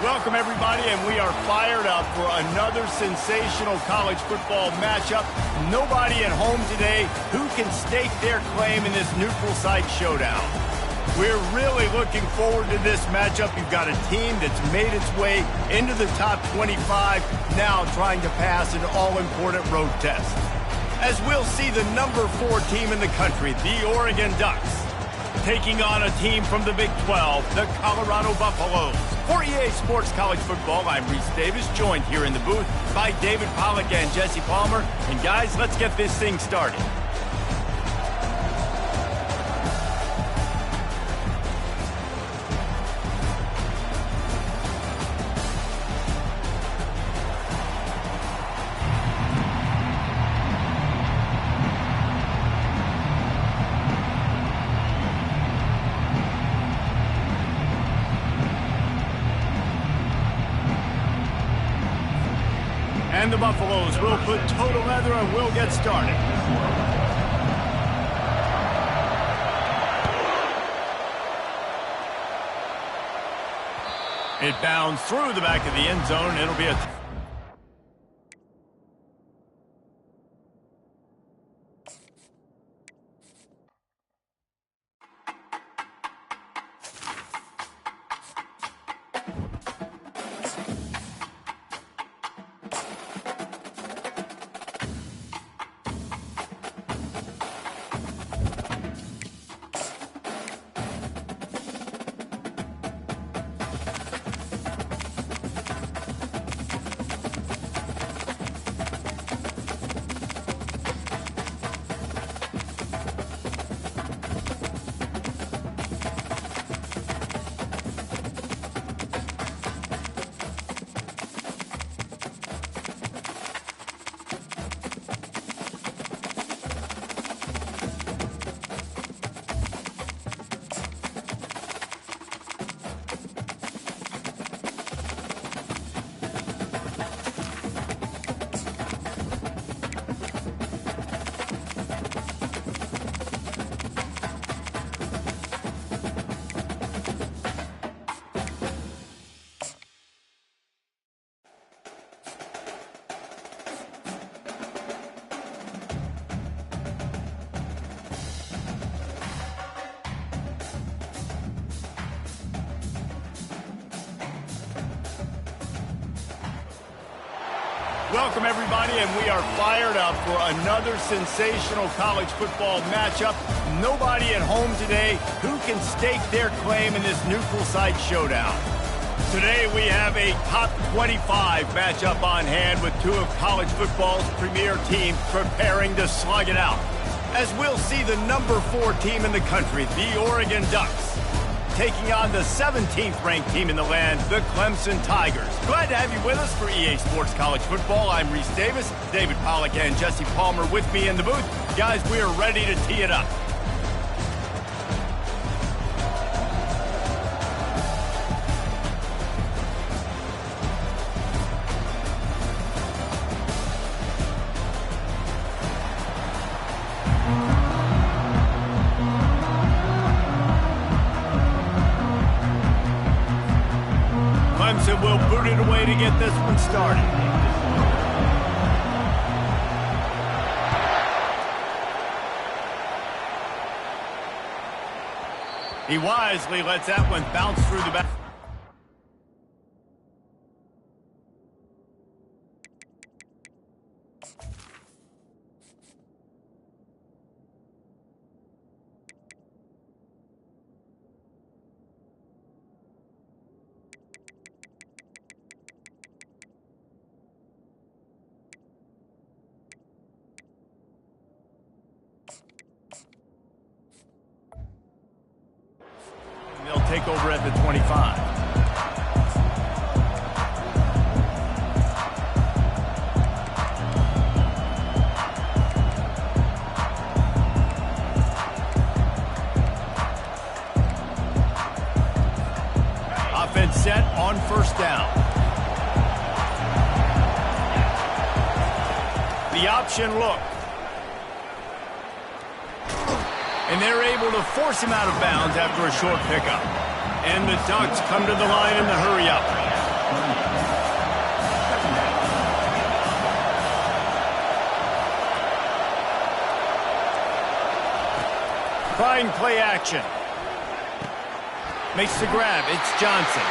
Welcome, everybody, and we are fired up for another sensational college football matchup. Nobody at home today who can stake their claim in this neutral site showdown. We're really looking forward to this matchup. You've got a team that's made its way into the top 25, now trying to pass an all-important road test. As we'll see the number 4 team in the country, the Oregon Ducks, taking on a team from the Big 12, the Colorado Buffaloes. For EA Sports College Football, I'm Reese Davis, joined here in the booth by David Pollack and Jesse Palmer. And guys, let's get this thing started. And the Buffaloes will put total leather and we'll get started. It bounds through the back of the end zone. It'll be a... Welcome, everybody, and we are fired up for another sensational college football matchup. Nobody at home today who can stake their claim in this neutral site showdown. Today we have a top 25 matchup on hand with two of college football's premier teams preparing to slug it out. As we'll see the number 4 team in the country, the Oregon Ducks, taking on the 17th ranked team in the land, the Clemson Tigers. Glad to have you with us for EA Sports College Football. I'm Reese Davis, David Pollack and Jesse Palmer with me in the booth. Guys, we are ready to tee it up. Clemson will boot it away to get this one started. He wisely lets that one bounce through the back. They'll take over at the 25. Offense set on first down. The option look. And they're able to force him out of bounds after a short pickup. And the Ducks come to the line in the hurry-up. Trying play action. Makes the grab. It's Johnson.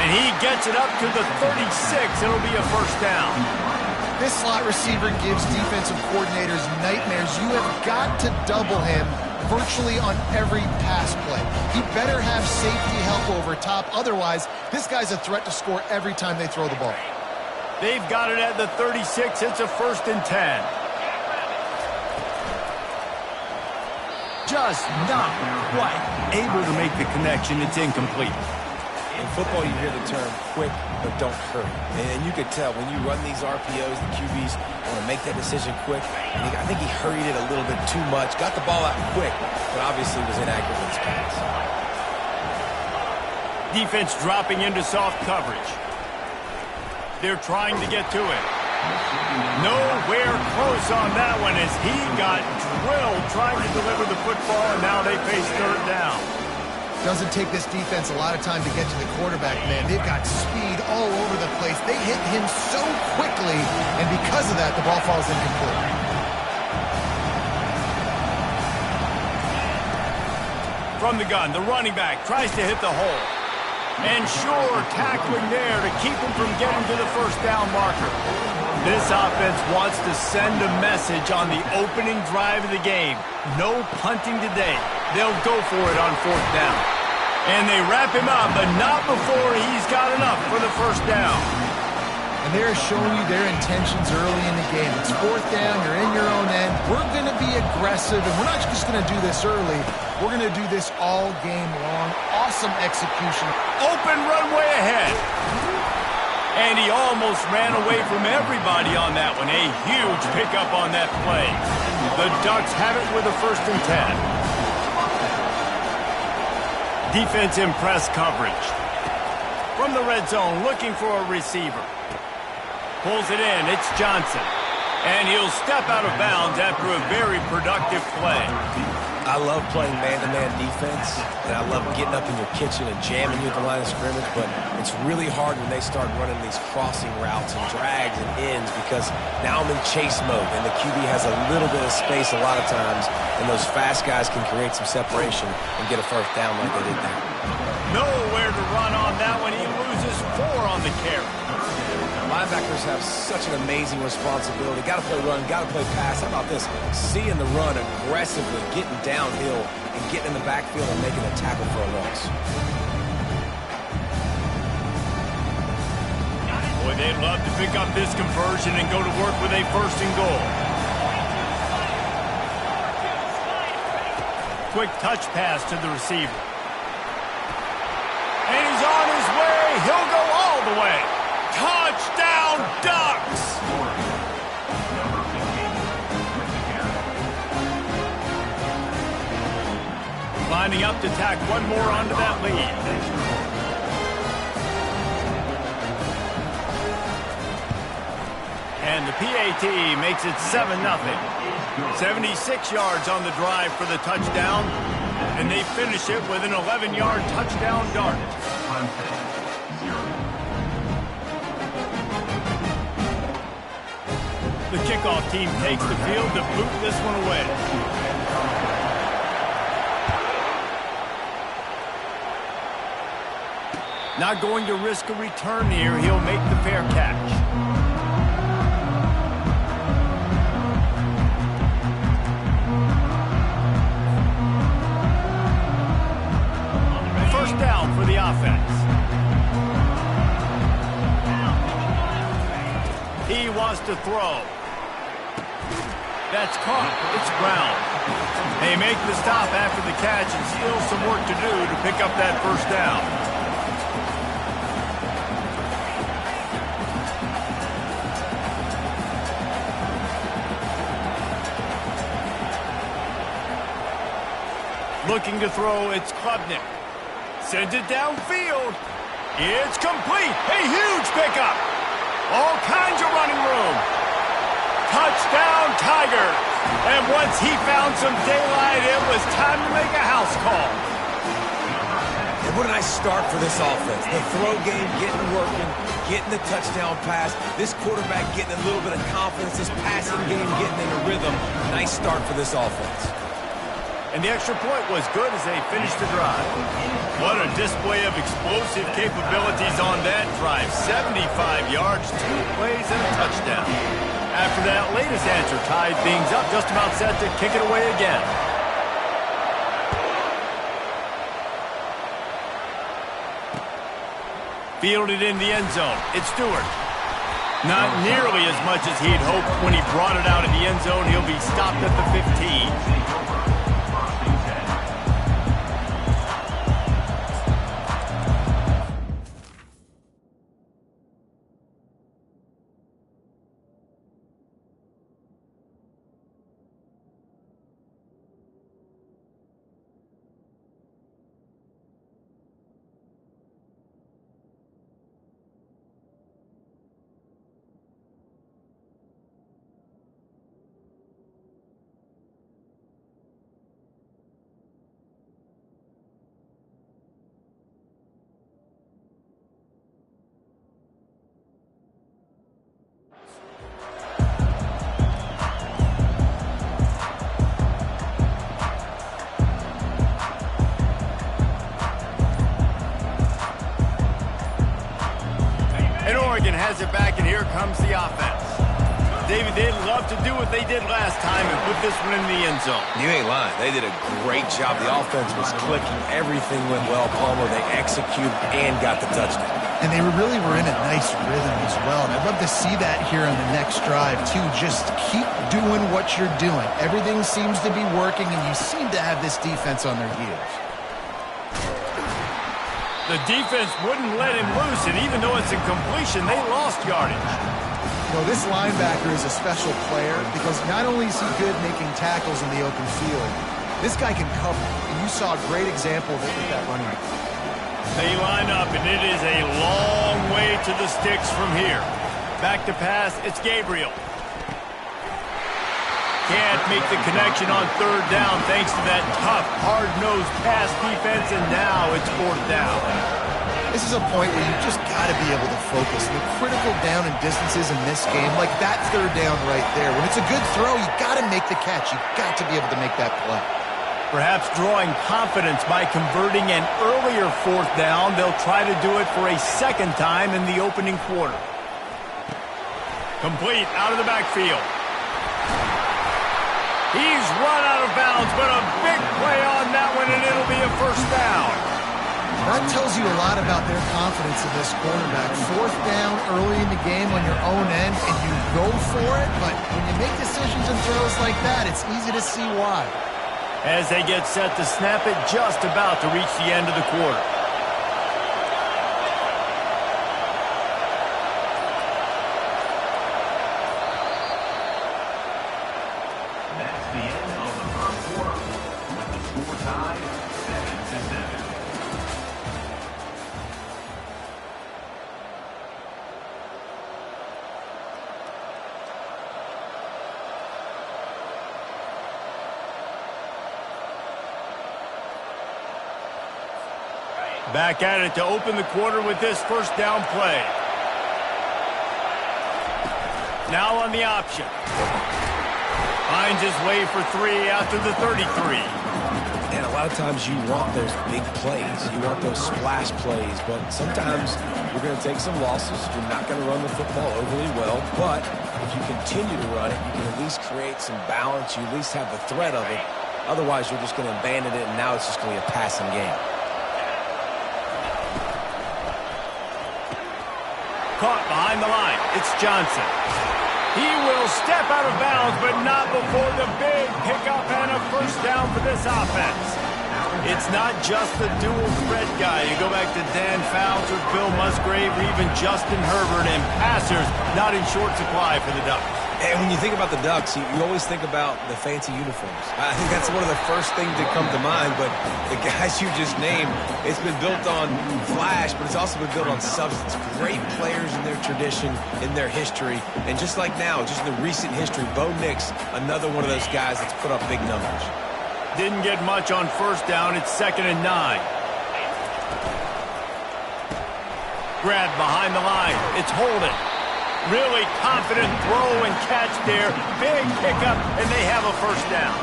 And he gets it up to the 36. It'll be a first down. This slot receiver gives defensive coordinators nightmares. You have got to double him virtually on every pass play. He better have safety help over top. Otherwise, this guy's a threat to score every time they throw the ball. They've got it at the 36. It's a 1st and 10. Just not quite able to make the connection. It's incomplete. In football, you hear the term quick, but don't hurry. And you could tell when you run these RPOs, the QBs want to make that decision quick. And I think he hurried it a little bit too much. Got the ball out quick, but obviously was inaccurate with his pass. Defense dropping into soft coverage. They're trying to get to it. Nowhere close on that one as he got drilled trying to deliver the football, and now they face 3rd down. Doesn't take this defense a lot of time to get to the quarterback, man. They've got speed all over the place. They hit him so quickly, and because of that, the ball falls incomplete. From the gun, the running back tries to hit the hole. And sure, tackling there to keep him from getting to the 1st down marker. This offense wants to send a message on the opening drive of the game. No punting today. They'll go for it on 4th down. And they wrap him up, but not before he's got enough for the 1st down. And they're showing you their intentions early in the game. It's 4th down, you're in your own end. We're going to be aggressive, and we're not just going to do this early. We're going to do this all game long. Awesome execution. Open runway ahead. And he almost ran away from everybody on that one. A huge pickup on that play. The Ducks have it with a 1st and 10. Defense in press coverage. From the red zone, looking for a receiver. Pulls it in. It's Johnson. And he'll step out of bounds after a very productive play. I love playing man-to-man defense, and I love getting up in your kitchen and jamming you at the line of scrimmage, but it's really hard when they start running these crossing routes and drags and ends because now I'm in chase mode, and the QB has a little bit of space a lot of times, and those fast guys can create some separation and get a 1st down like they did there. Nowhere to run on that one. He loses 4 on the carry. Linebackers have such an amazing responsibility. Got to play run, got to play pass. How about this? Seeing the run aggressively, getting downhill, and getting in the backfield and making a tackle for a loss. Boy, they'd love to pick up this conversion and go to work with a 1st and goal. Quick touch pass to the receiver. And he's on his way. He'll go all the way. Touchdown, Ducks! Lining up to tack one more onto that lead. And the PAT makes it 7-0. 76 yards on the drive for the touchdown. And they finish it with an 11-yard touchdown dart. The kickoff team takes the field to boot this one away. Not going to risk a return here. He'll make the fair catch. First down for the offense. He wants to throw. That's caught. It's Brown. They make the stop after the catch and still some work to do to pick up that 1st down. Looking to throw, it's Klubnik. Sends it downfield. It's complete. A huge pickup. All kinds of running room. Touchdown, Tigers. And once he found some daylight, it was time to make a house call. And what a nice start for this offense. The throw game getting working, getting the touchdown pass. This quarterback getting a little bit of confidence. This passing game getting in a rhythm. Nice start for this offense. And the extra point was good as they finished the drive. What a display of explosive capabilities on that drive. 75 yards, 2 plays, and a touchdown. After that latest answer tied things up, just about set to kick it away again. Fielded in the end zone. It's Stewart. Not nearly as much as he'd hoped when he brought it out of the end zone. He'll be stopped at the 15. Has it back, and here comes the offense. David, they'd love to do what they did last time and put this one in the end zone. You ain't lying. They did a great job. The offense was clicking. Everything went well, Palmer. They executed and got the touchdown. And they really were in a nice rhythm as well. And I'd love to see that here on the next drive, too. Just keep doing what you're doing. Everything seems to be working, and you seem to have this defense on their heels. The defense wouldn't let him loose, and even though it's a completion, they lost yardage. You know, this linebacker is a special player because not only is he good making tackles in the open field, this guy can cover. And you saw a great example of it with that running back. They line up, and it is a long way to the sticks from here. Back to pass, it's Gabriel. Can't make the connection on third down thanks to that tough, hard-nosed pass defense, and now it's fourth down. This is a point where you just got to be able to focus. The critical down and distances in this game, like that third down right there. When it's a good throw, you got to make the catch. You got to be able to make that play. Perhaps drawing confidence by converting an earlier fourth down. They'll try to do it for a second time in the opening quarter. Complete out of the backfield. He's run out of bounds, but a big play on that one, and it'll be a first down. That tells you a lot about their confidence in this quarterback. Fourth down early in the game on your own end, and you go for it, but when you make decisions and throws like that, it's easy to see why. As they get set to snap it, just about to reach the end of the quarter. Back at it to open the quarter with this first down play. Now on the option. Finds his way for 3 out to the 33. And a lot of times you want those big plays. You want those splash plays. But sometimes you're going to take some losses. You're not going to run the football overly well. But if you continue to run it, you can at least create some balance. You at least have the threat of it. Otherwise, you're just going to abandon it, and now it's just going to be a passing game. Caught behind the line. It's Johnson. He will step out of bounds, but not before the big pickup and a first down for this offense. It's not just the dual threat guy. You go back to Dan Fouts or Bill Musgrave or even Justin Herbert, and passers not in short supply for the Ducks. And when you think about the Ducks, you always think about the fancy uniforms. I think that's one of the first things that come to mind, but the guys you just named, it's been built on flash, but it's also been built on substance. Great players in their tradition, in their history, and just like now, just in the recent history, Bo Nix, another one of those guys that's put up big numbers. Didn't get much on first down. It's 2nd and 9. Grab behind the line. It's Holden. Really confident throw and catch there. Big pickup, and they have a first down.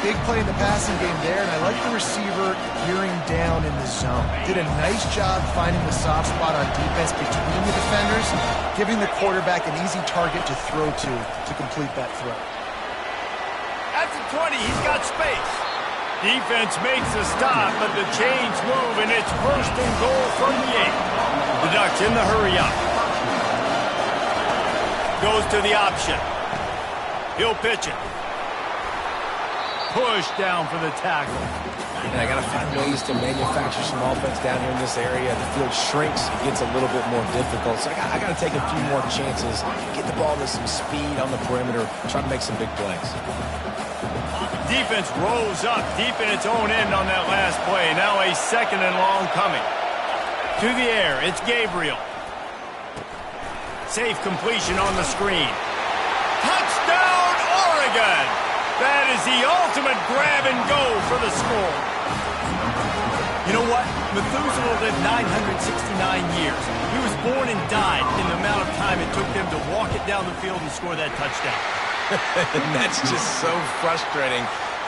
big play in the passing game there, and I like the receiver gearing down in the zone. Did a nice job finding the soft spot on defense between the defenders, giving the quarterback an easy target to throw to complete that throw. At the 20, he's got space. Defense makes a stop, but the chains move, and it's first and goal from the 8. The Ducks in the hurry up. Goes to the option. He'll pitch it. Push down for the tackle. And I got to find ways to manufacture some offense down here in this area. The field shrinks. It gets a little bit more difficult. So I got to take a few more chances, get the ball to some speed on the perimeter, try to make some big plays. Defense rolls up deep in its own end on that last play. Now a second and long coming. To the air, it's Gabriel. Safe completion on the screen. Touchdown, Oregon! That is the ultimate grab and go for the score. You know what? Methuselah lived 969 years. He was born and died in the amount of time it took them to walk it down the field and score that touchdown. And that's just so frustrating.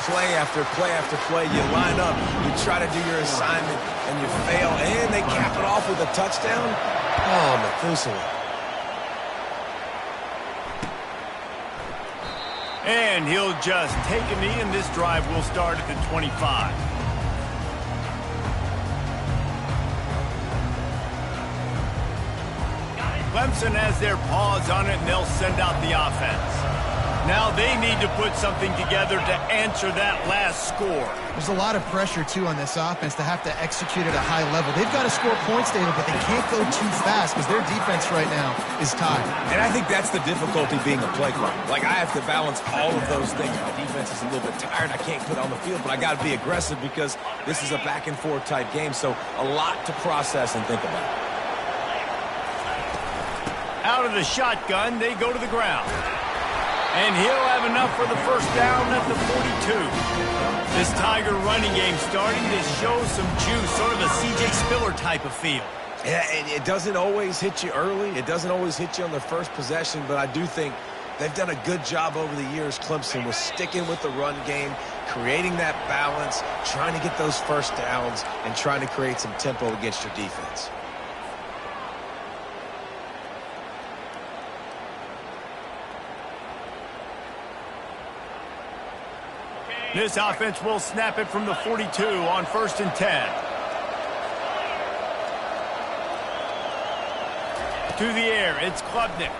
Play after play after play, you line up, you try to do your assignment, and you fail, and they cap it off with a touchdown? Oh, Methuselah. And he'll just take a knee, and this drive will start at the 25. Clemson has their paws on it, and they'll send out the offense. Now they need to put something together to answer that last score. There's a lot of pressure, too, on this offense to have to execute at a high level. They've got to score points, David, but they can't go too fast because their defense right now is tied. And I think that's the difficulty being a play caller. Like, I have to balance all of those things. My defense is a little bit tired. I can't put it on the field, but I got to be aggressive because this is a back-and-forth type game, so a lot to process and think about. Out of the shotgun, they go to the ground. And he'll have enough for the first down at the 42. This Tiger running game starting to show some juice, sort of a C.J. Spiller type of feel. Yeah, it doesn't always hit you early. It doesn't always hit you on the first possession, but I do think they've done a good job over the years, Clemson, with sticking with the run game, creating that balance, trying to get those first downs, and trying to create some tempo against your defense. This offense will snap it from the 42 on 1st and 10. To the air, it's Klubnik.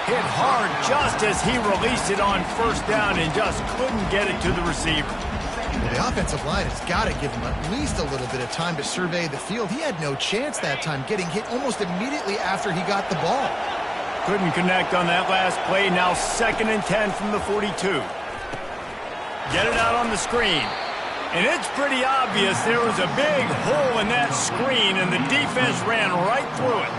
Hit hard just as he released it on first down and just couldn't get it to the receiver. The offensive line has got to give him at least a little bit of time to survey the field. He had no chance that time, getting hit almost immediately after he got the ball. Couldn't connect on that last play. Now 2nd and 10 from the 42. Get it out on the screen. And it's pretty obvious there was a big hole in that screen, and the defense ran right through it.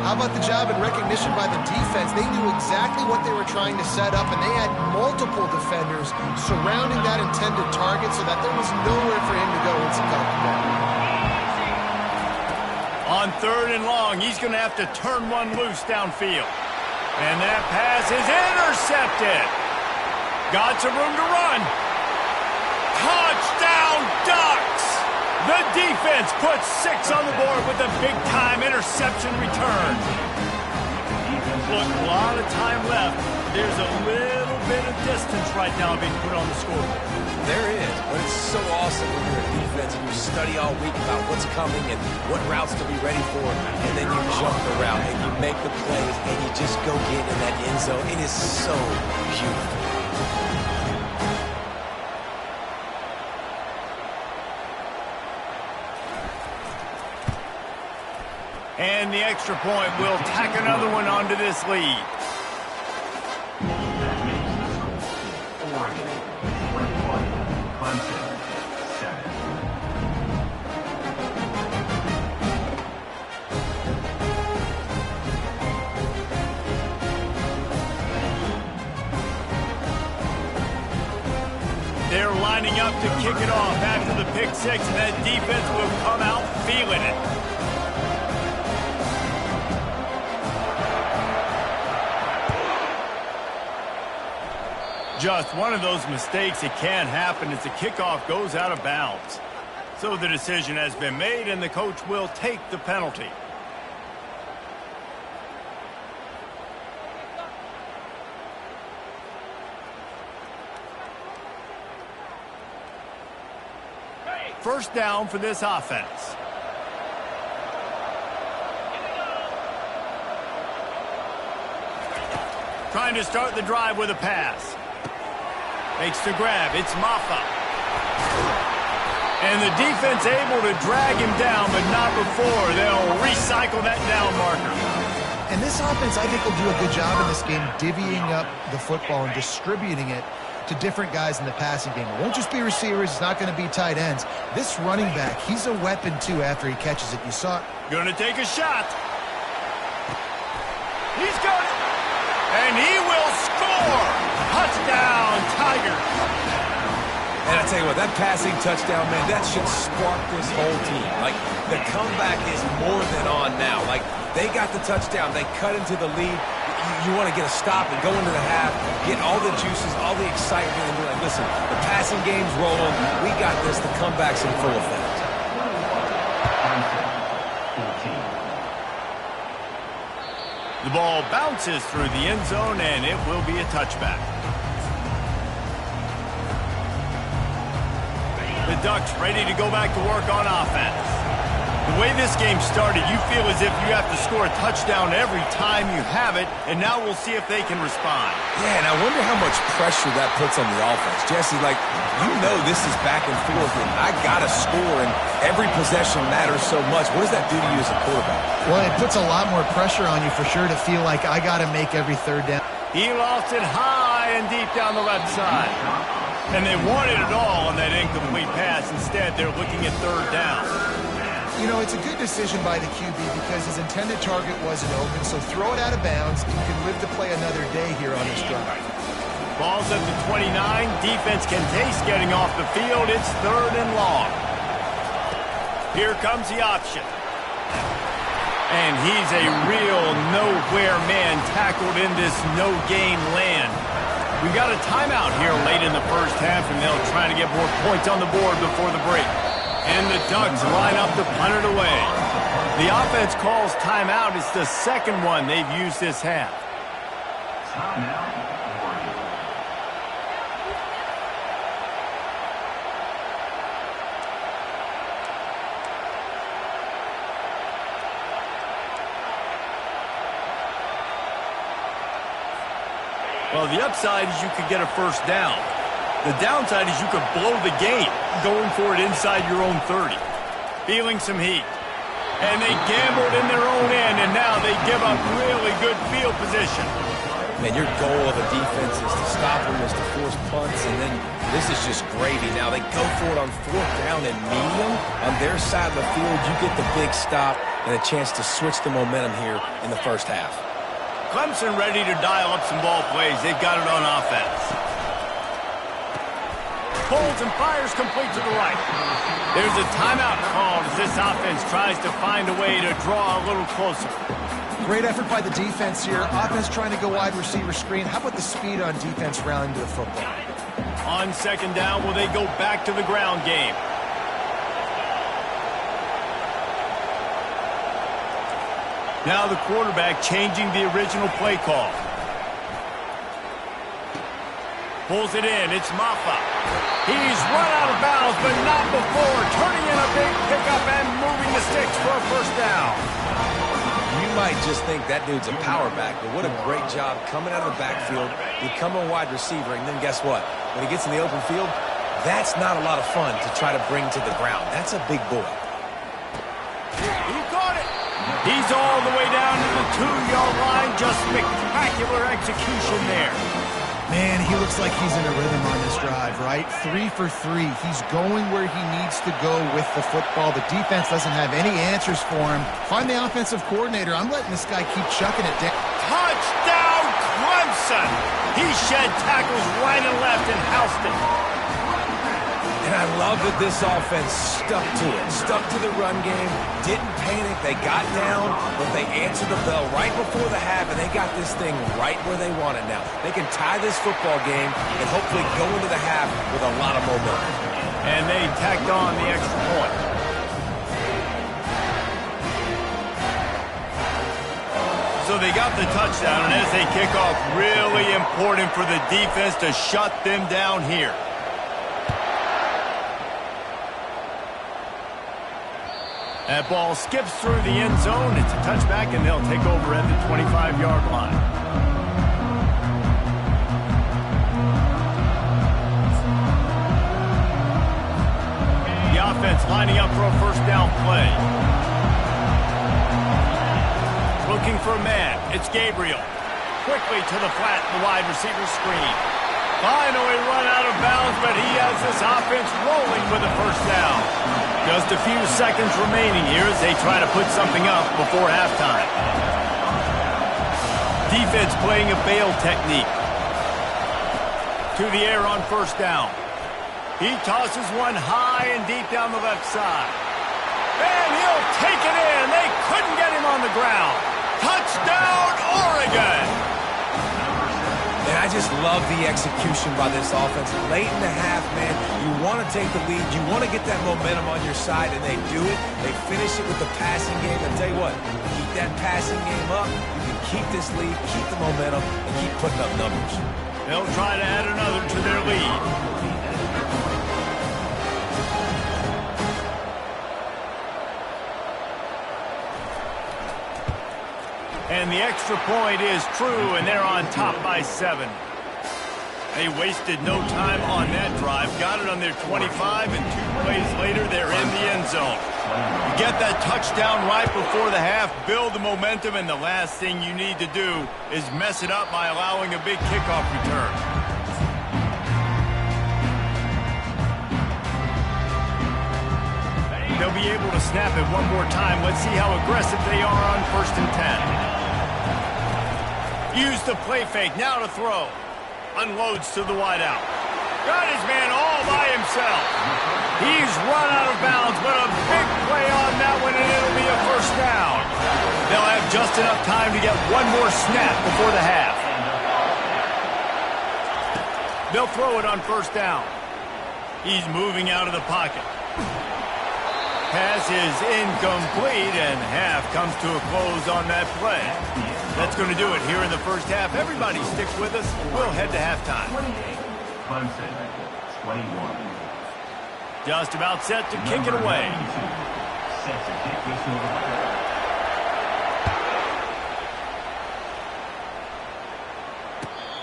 How about the job and recognition by the defense? They knew exactly what they were trying to set up, and they had multiple defenders surrounding that intended target so that there was nowhere for him to go once he caught the ball. On 3rd and long, he's going to have to turn one loose downfield. And that pass is intercepted. Got some room to run. Touchdown, Ducks! The defense puts 6 on the board with a big-time interception return. Look, a lot of time left. There's a little bit of distance right now being put on the scoreboard. There is, but it's so awesome when you're a defense and you study all week about what's coming and what routes to be ready for, and then you jump the route and you make the plays and you just go get in that end zone. It is so beautiful. And the extra point will tack another one onto this lead. They're lining up to kick it off after the pick 6, and that defense will come out feeling it. Just one of those mistakes. It can happen as the kickoff goes out of bounds. So the decision has been made, and the coach will take the penalty. First down for this offense. Trying to start the drive with a pass. Makes the grab. It's Maffa. And the defense able to drag him down, but not before. They'll recycle that down marker. And this offense, I think, will do a good job in this game divvying up the football and distributing it to different guys in the passing game. It won't just be receivers. It's not going to be tight ends. This running back, he's a weapon, too, after he catches it. You saw it. Going to take a shot. He's got it. And he will score. Touchdown, Tigers. And I tell you what, that passing touchdown, man, that should spark this whole team. Like, the comeback is more than on now. Like, they got the touchdown. They cut into the lead. You want to get a stop and go into the half, get all the juices, all the excitement, and be like, listen, the passing game's rolling. We got this. The comeback's in full effect. The ball bounces through the end zone, and it will be a touchback. The Ducks ready to go back to work on offense. The way this game started, you feel as if you have to score a touchdown every time you have it, and now we'll see if they can respond. Yeah, and I wonder how much pressure that puts on the offense. Jesse, like, you know this is back and forth, and I got to score, and every possession matters so much. What does that do to you as a quarterback? Well, it puts a lot more pressure on you for sure to feel like I got to make every third down. He lost it high and deep down the left side. And they wanted it all on that incomplete pass. Instead, they're looking at third down. You know, it's a good decision by the QB because his intended target wasn't open, so throw it out of bounds. You can live to play another day here on this drive. Ball's at the 29. Defense can taste getting off the field. It's third and long. Here comes the option. And he's a real nowhere man tackled in this no-gain land. We got a timeout here late in the first half, and they'll try to get more points on the board before the break. And the Ducks line up to punt it away. The offense calls timeout. It's the second one they've used this half. Well, the upside is you could get a first down. The downside is you could blow the game going for it inside your own 30. Feeling some heat. And they gambled in their own end, and now they give up really good field position. Man, your goal of a defense is to stop them, is to force punts, and then this is just gravy. Now they go for it on fourth down and medium. On their side of the field, you get the big stop and a chance to switch the momentum here in the first half. Clemson ready to dial up some ball plays. They've got it on offense. Pulls and fires complete to the right. There's a timeout called as this offense tries to find a way to draw a little closer. Great effort by the defense here. Offense trying to go wide receiver screen. How about the speed on defense rallying to the football? On second down, will they go back to the ground game? Now the quarterback changing the original play call. Pulls it in. It's Maffa. He's run out of bounds, but not before. Turning in a big pickup and moving the sticks for a first down. You might just think that dude's a power back, but what a great job coming out of the backfield, become a wide receiver, and then guess what? When he gets in the open field, that's not a lot of fun to try to bring to the ground. That's a big boy. He caught it. He's all the way down to the 2-yard line. Just spectacular execution there. Man, he looks like he's in a rhythm on this drive, right? 3 for 3. He's going where he needs to go with the football. The defense doesn't have any answers for him. Find the offensive coordinator. I'm letting this guy keep chucking it down. Touchdown, Clemson! He shed tackles right and left and housed it. And I love that this offense stuck to it, stuck to the run game, didn't panic. They got down, but they answered the bell right before the half, and they got this thing right where they want it now. They can tie this football game and hopefully go into the half with a lot of momentum. And they tacked on the extra point. So they got the touchdown, and as they kick off, really important for the defense to shut them down here. That ball skips through the end zone. It's a touchback, and they'll take over at the 25-yard line. The offense lining up for a first down play. Looking for a man. It's Gabriel. Quickly to the flat, the wide receiver screen. Finally run out of bounds, but he has this offense rolling with a first down. Just a few seconds remaining here as they try to put something up before halftime. Defense playing a bail technique. To the air on first down. He tosses one high and deep down the left side. And he'll take it in. They couldn't get him on the ground. Touchdown, Oregon! And I just love the execution by this offense. Late in the half, man, you want to take the lead. You want to get that momentum on your side, and they do it. They finish it with the passing game. I tell you what, keep that passing game up. You can keep this lead, keep the momentum, and keep putting up numbers. They'll try to add another to their lead. And the extra point is true, and they're on top by 7. They wasted no time on that drive. Got it on their 25, and 2 plays later, they're in the end zone. You get that touchdown right before the half, build the momentum, and the last thing you need to do is mess it up by allowing a big kickoff return. They'll be able to snap it one more time. Let's see how aggressive they are on 1st and 10. Use the play fake, now to throw. Unloads to the wideout. Got his man all by himself. He's run out of bounds, but a big play on that one, and it'll be a first down. They'll have just enough time to get one more snap before the half. They'll throw it on 1st down. He's moving out of the pocket. Pass is incomplete, and half comes to a close on that play. That's going to do it here in the first half. Everybody sticks with us. We'll head to halftime. Clemson, 21. Just about set to kick it away. Set to kick this over.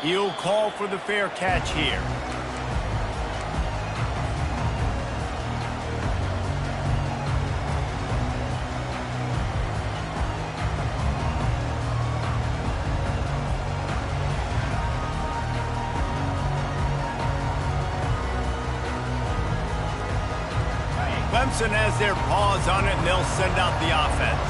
He'll call for the fair catch here. Clemson has their paws on it, and they'll send out the offense.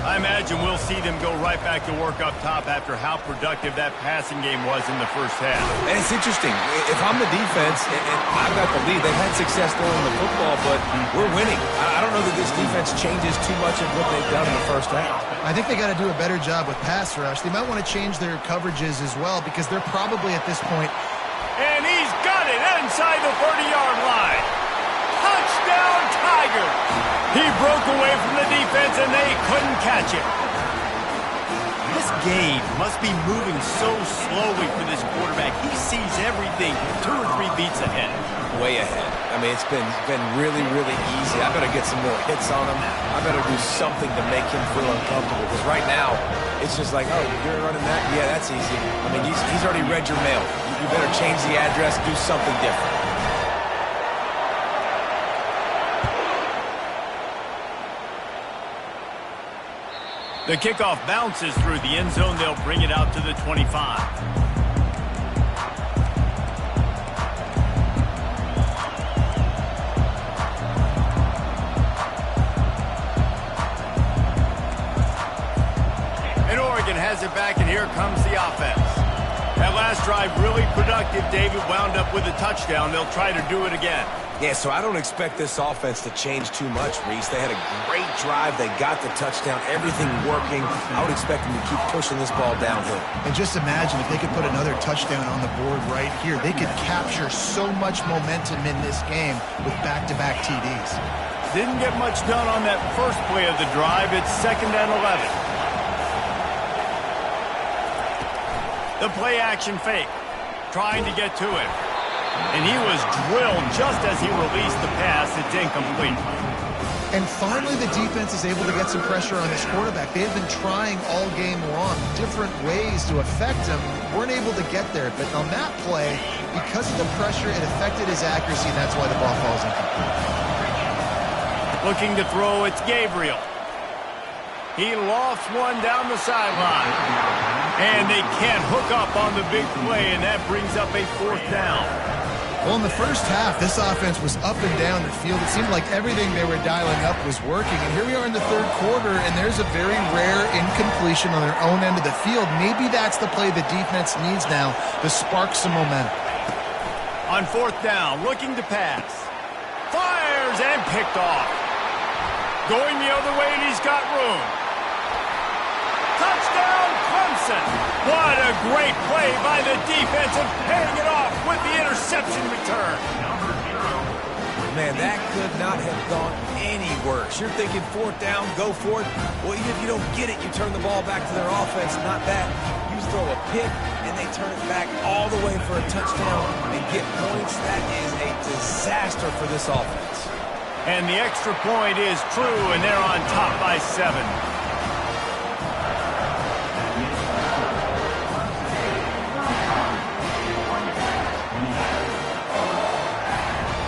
I imagine we'll see them go right back to work up top after how productive that passing game was in the first half. And it's interesting. If I'm the defense and I've got the lead, they've had success throwing the football, but we're winning. I don't know that this defense changes too much of what they've done in the first half. I think they got to do a better job with pass rush. They might want to change their coverages as well because they're probably at this point. And he's got it inside the 30-yard line. Touchdown, Tigers! He broke away from the defense, and they couldn't catch it. This game must be moving so slowly for this quarterback. He sees everything 2 or 3 beats ahead. Way ahead. I mean, it's been really, really easy. I better get some more hits on him. I better do something to make him feel uncomfortable. Because right now, it's just like, oh, you're running that? Yeah, that's easy. I mean, he's already read your mail. You better change the address, do something different. The kickoff bounces through the end zone. They'll bring it out to the 25. And Oregon has it back, and here comes the offense. That last drive really productive. David wound up with a touchdown. They'll try to do it again. Yeah, so I don't expect this offense to change too much, Reese. They had a great drive. They got the touchdown, everything working. I would expect them to keep pushing this ball downhill. And just imagine if they could put another touchdown on the board right here. They could capture so much momentum in this game with back-to-back TDs. Didn't get much done on that first play of the drive. It's 2nd and 11. The play action fake. Trying to get to it. And he was drilled just as he released the pass. It's incomplete. And finally, the defense is able to get some pressure on this quarterback. They have been trying all game long, different ways to affect him. Weren't able to get there. But on that play, because of the pressure, it affected his accuracy, and that's why the ball falls incomplete. Looking to throw, it's Gabriel. He lofts one down the sideline. And they can't hook up on the big play, and that brings up a 4th down. Well, in the first half, this offense was up and down the field. It seemed like everything they were dialing up was working. And here we are in the 3rd quarter, and there's a very rare incompletion on their own end of the field. Maybe that's the play the defense needs now to spark some momentum. On 4th down, looking to pass. Fires and picked off. Going the other way, and he's got room. Touchdown, Clemson. What a great play by the defense and paying it off with the interception return. Man, that could not have gone any worse. You're thinking 4th down, go for it. Well, even if you don't get it, you turn the ball back to their offense. Not that. You throw a pick, and they turn it back all the way for a touchdown and get points. That is a disaster for this offense. And the extra point is true, and they're on top by 7.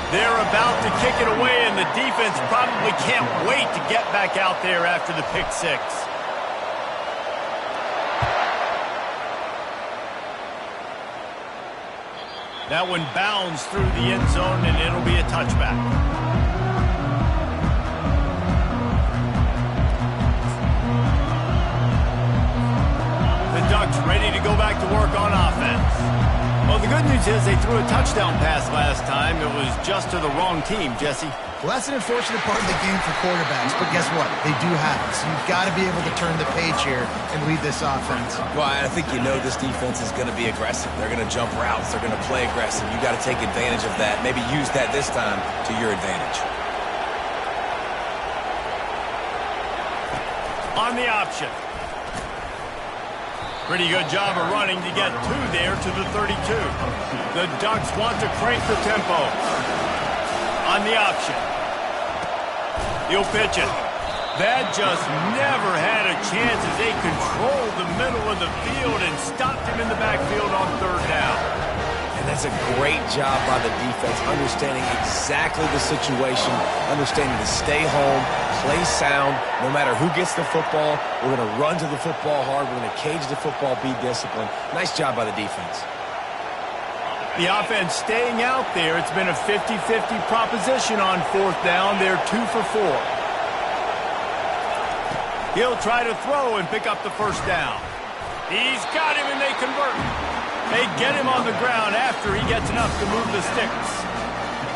They're about to kick it away, and the defense probably can't wait to get back out there after the pick 6. That one bounds through the end zone, and it'll be a touchback. The Ducks ready to go back to work on offense. Well, the good news is they threw a touchdown pass last time. It was just to the wrong team, Jesse. Well, that's an unfortunate part of the game for quarterbacks, but guess what? They do have it, so you've got to be able to turn the page here and lead this offense. Well, I think you know this defense is going to be aggressive. They're going to jump routes. They're going to play aggressive. You got to take advantage of that. Maybe use that this time to your advantage. On the option. Pretty good job of running to get 2 there to the 32. The Ducks want to crank the tempo. On the option. He'll pitch it. That just never had a chance as they controlled the middle of the field and stopped him in the backfield on 3rd down. And that's a great job by the defense, understanding exactly the situation, understanding to stay home, play sound. No matter who gets the football, we're going to run to the football hard. We're going to cage the football, be disciplined. Nice job by the defense. The offense staying out there. It's been a 50-50 proposition on 4th down. They're 2 for 4. He'll try to throw and pick up the 1st down. He's got him, and they convert. They get him on the ground after he gets enough to move the sticks.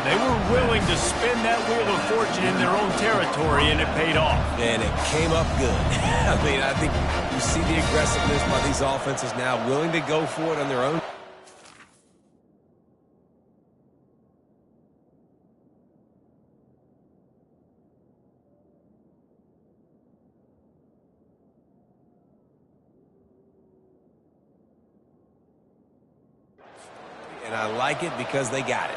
They were willing to spin that wheel of fortune in their own territory, and it paid off. And it came up good. I mean, I think you see the aggressiveness by these offenses now, willing to go for it on their own. And I like it because they got it.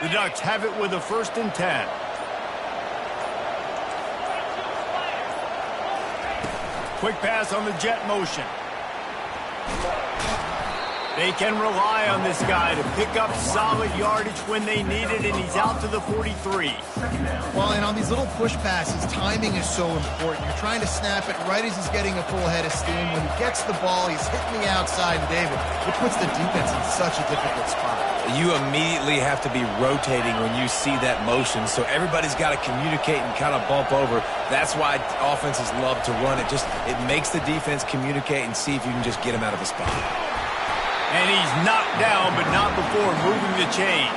The Ducks have it with a 1st and 10. Quick pass on the jet motion. They can rely on this guy to pick up solid yardage when they need it, and he's out to the 43. Well, and on these little push passes, timing is so important. You're trying to snap it right as he's getting a full head of steam. When he gets the ball, he's hitting the outside, and David, it puts the defense in such a difficult spot. You immediately have to be rotating when you see that motion, so everybody's got to communicate and kind of bump over. That's why offenses love to run it. It makes the defense communicate and see if you can just get him out of the spot. And he's knocked down, but not before moving the chains.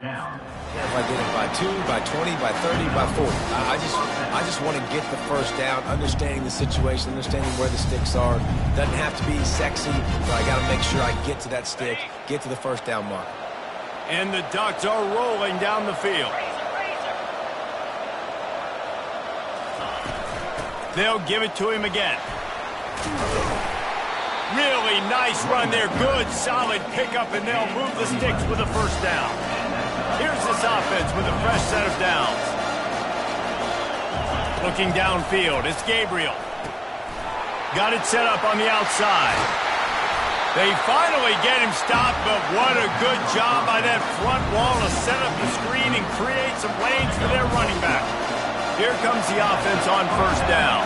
Down. If I did it by 2, by 20, by 30, by 40. I just want to get the first down, understanding the situation, understanding where the sticks are. Doesn't have to be sexy, but I got to make sure I get to that stick, get to the first down mark. And the Ducks are rolling down the field. They'll give it to him again. Really nice run there. Good, solid pickup, and they'll move the sticks with a first down. Here's this offense with a fresh set of downs. Looking downfield, it's Gabriel. Got it set up on the outside. They finally get him stopped, but what a good job by that front wall to set up the screen and create some lanes for their running back. Here comes the offense on first down.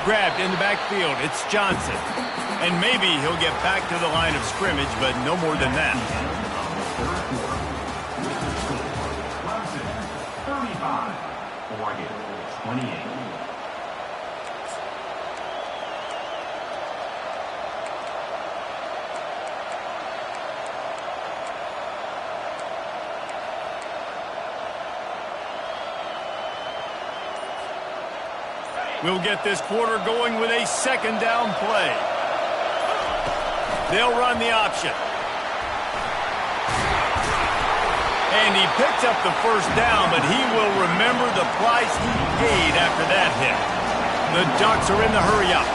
Grabbed in the backfield, it's Johnson. And maybe he'll get back to the line of scrimmage, but no more than that. 35. Oregon, 28. We'll get this quarter going with a second down play. They'll run the option. And he picks up the first down, but he will remember the price he paid after that hit. The Ducks are in the hurry-up.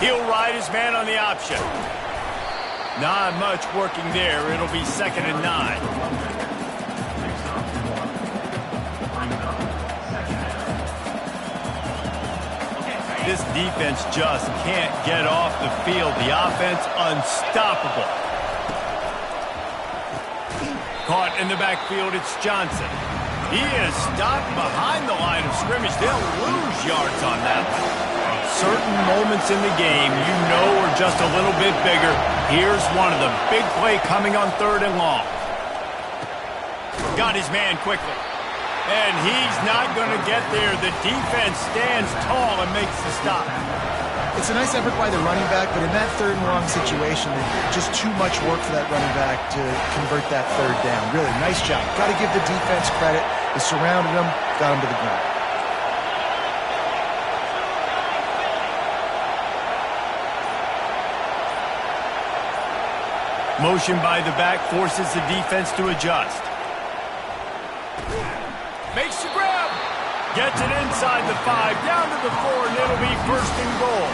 He'll ride his man on the option. Not much working there. It'll be 2nd and 9. This defense just can't get off the field. The offense unstoppable. Caught in the backfield, it's Johnson. He is stopped behind the line of scrimmage. They'll lose yards on that one. Certain moments in the game you know are just a little bit bigger. Here's one of them. Big play coming on 3rd and long. Got his man quickly. And he's not going to get there. The defense stands tall and makes the stop. It's a nice effort by the running back, but in that 3rd and long situation, just too much work for that running back to convert that 3rd down. Really, nice job. Got to give the defense credit. They surrounded him, got him to the ground. Motion by the back forces the defense to adjust. Makes the grab. Gets it inside the 5, down to the 4, and it'll be first and goal.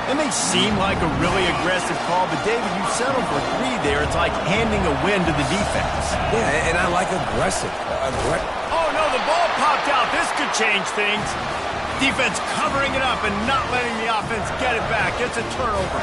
It may seem like a really aggressive call, but David, you settled for 3 there. It's like handing a win to the defense. Yeah, and I like aggressive. Oh, no, the ball popped out. This could change things. Defense covering it up and not letting the offense get it back. It's a turnover.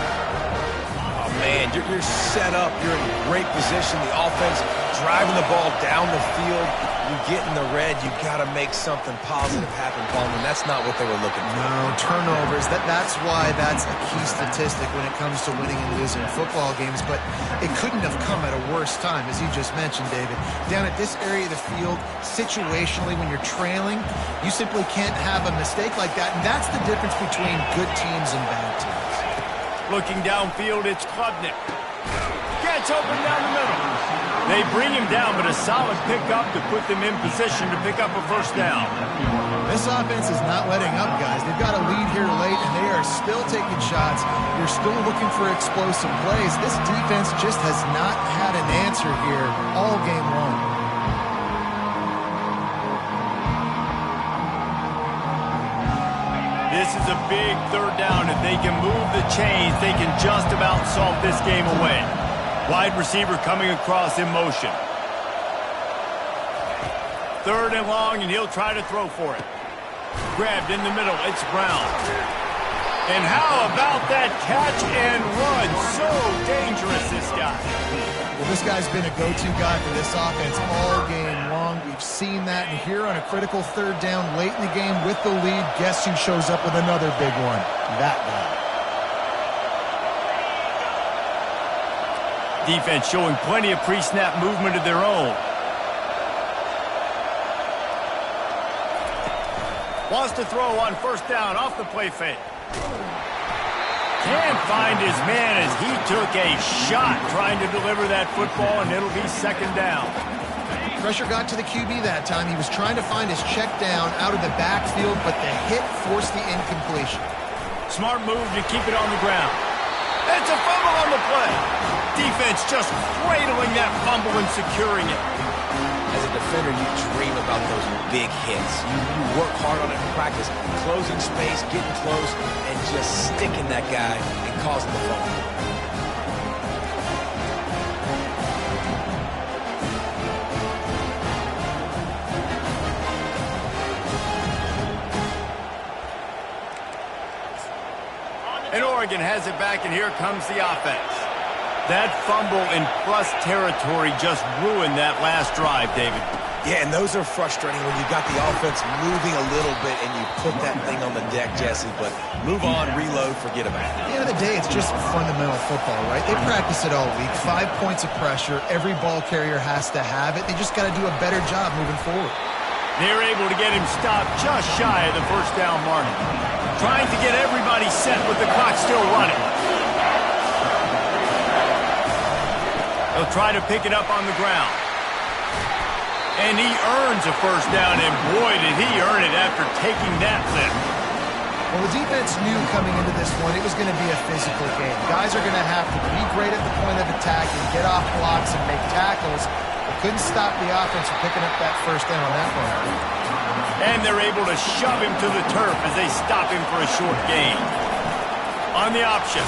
Oh, man, you're set up. You're in great position. The offense driving the ball down the field. You get in the red, you got to make something positive happen, Paul, and that's not what they were looking for. No, turnovers. That's why that's a key statistic when it comes to winning and losing football games, but it couldn't have come at a worse time, as you just mentioned, David. Down at this area of the field, situationally, when you're trailing, you simply can't have a mistake like that, and that's the difference between good teams and bad teams. Looking downfield, it's Klubnik. Gets open down the middle. They bring him down, but a solid pickup to put them in position to pick up a first down. This offense is not letting up, guys. They've got a lead here late, and they are still taking shots. You're still looking for explosive plays. This defense just has not had an answer here all game long. This is a big third down. If they can move the chains, they can just about solve this game away. Wide receiver coming across in motion. 3rd and long, and he'll try to throw for it. Grabbed in the middle. It's Brown. And how about that catch and run? So dangerous, this guy. Well, this guy's been a go-to guy for this offense all game long. We've seen that, and here on a critical 3rd down late in the game with the lead, guess who shows up with another big one? That guy. Defense showing plenty of pre-snap movement of their own. Wants to throw on 1st down off the play fake. Can't find his man as he took a shot trying to deliver that football, and it'll be 2nd down. Pressure got to the QB that time. He was trying to find his check down out of the backfield, but the hit forced the incompletion. Smart move to keep it on the ground. It's a fumble on the play. Defense just cradling that fumble and securing it. As a defender, you dream about those big hits. You work hard on it in practice, closing space, getting close, and just sticking that guy and causing the fumble. And Oregon has it back, and here comes the offense. That fumble in plus territory just ruined that last drive, David. Yeah, and those are frustrating when you got the offense moving a little bit and you put that thing on the deck, Jesse. But move on, reload, forget about it. At the end of the day, it's just fundamental football, right? They practice it all week. 5 points of pressure. Every ball carrier has to have it. They just got to do a better job moving forward. They're able to get him stopped just shy of the 1st down mark. Trying to get everybody set with the clock still running. They'll try to pick it up on the ground. And he earns a 1st down, and boy, did he earn it after taking that lift. Well, the defense knew coming into this one it was going to be a physical game. Guys are going to have to be great at the point of attack and get off blocks and make tackles. But couldn't stop the offense from picking up that 1st down on that one. And they're able to shove him to the turf as they stop him for a short gain. On the option.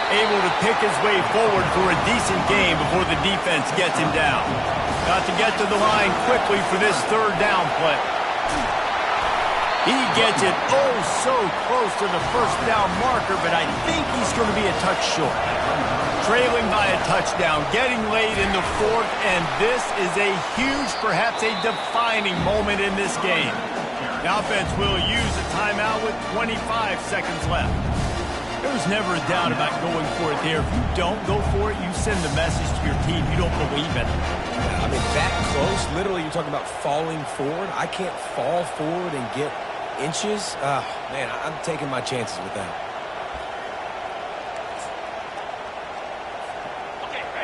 Able to pick his way forward for a decent game before the defense gets him down. Got to get to the line quickly for this 3rd down play. He gets it oh so close to the 1st down marker, but I think he's going to be a touch short. Trailing by a touchdown, getting late in the 4th, and this is a huge, perhaps a defining moment in this game. The offense will use a timeout with 25 seconds left. There's never a doubt about going for it there. If you don't go for it, you send the message to your team you don't believe in it. I mean, that close, literally you're talking about falling forward. I can't fall forward and get inches. Man, I'm taking my chances with that.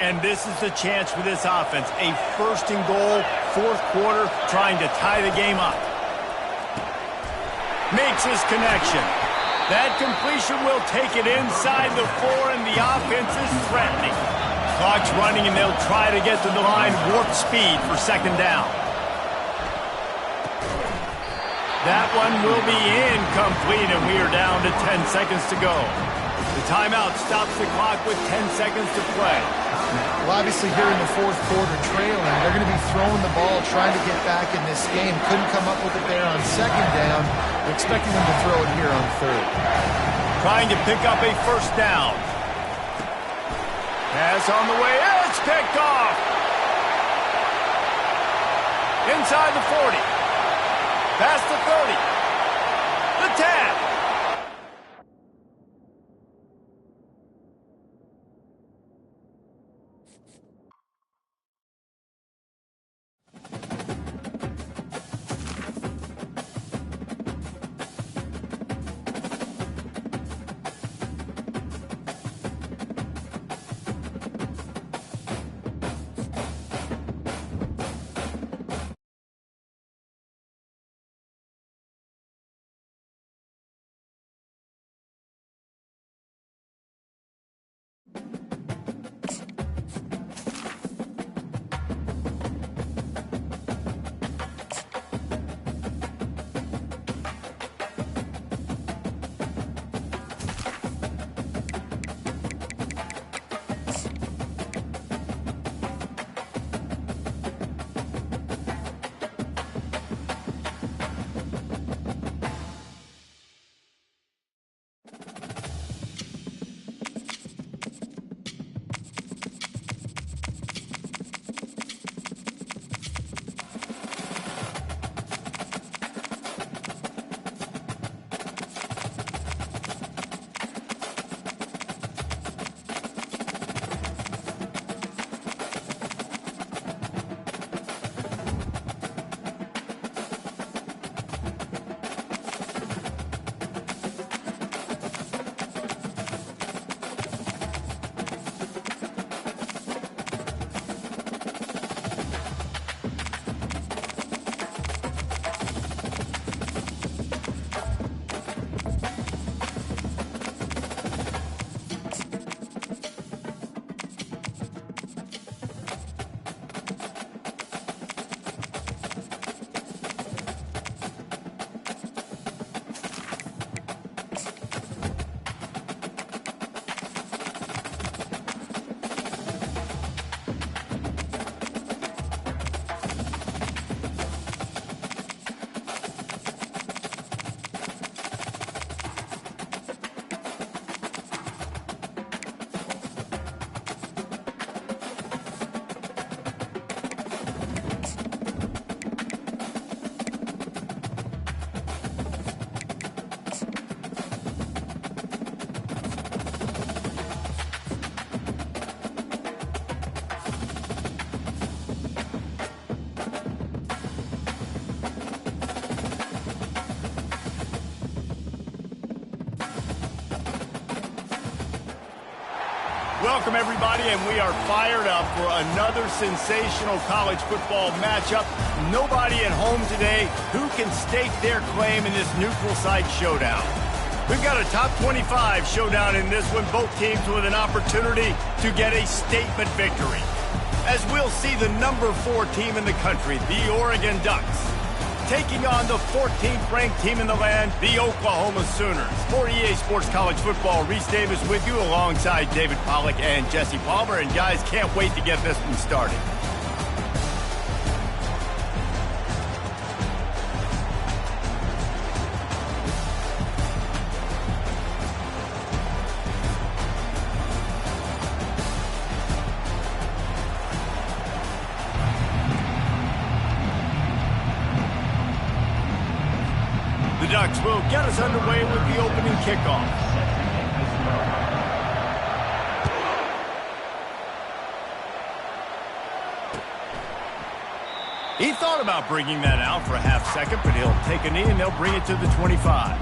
And this is the chance for this offense. A 1st and goal, 4th quarter, trying to tie the game up. Makes his connection. That completion will take it inside the 4, and the offense is threatening. Clock's running, and they'll try to get to the line warp speed for 2nd down. That one will be incomplete, and we are down to 10 seconds to go. The timeout stops the clock with 10 seconds to play. Well, obviously here in the fourth quarter trailing, they're going to be throwing the ball, trying to get back in this game. Couldn't come up with it there on second down. They're expecting them to throw it here on third. Trying to pick up a first down. Pass on the way. It's picked off. Inside the 40. Past the 30. The 10. Welcome, everybody, and we are fired up for another sensational college football matchup. Nobody at home today who can stake their claim in this neutral site showdown. We've got a top 25 showdown in this one, both teams with an opportunity to get a statement victory. As we'll see the number 4 team in the country, the Oregon Ducks, taking on the 14th ranked team in the land, the Oklahoma Sooners. For EA Sports College Football, Reese Davis with you alongside David Pollack and Jesse Palmer. And guys, can't wait to get this one started. The Ducks will get us underway with the opening kickoff. He thought about bringing that out for a half second, but he'll take a knee and they'll bring it to the 25.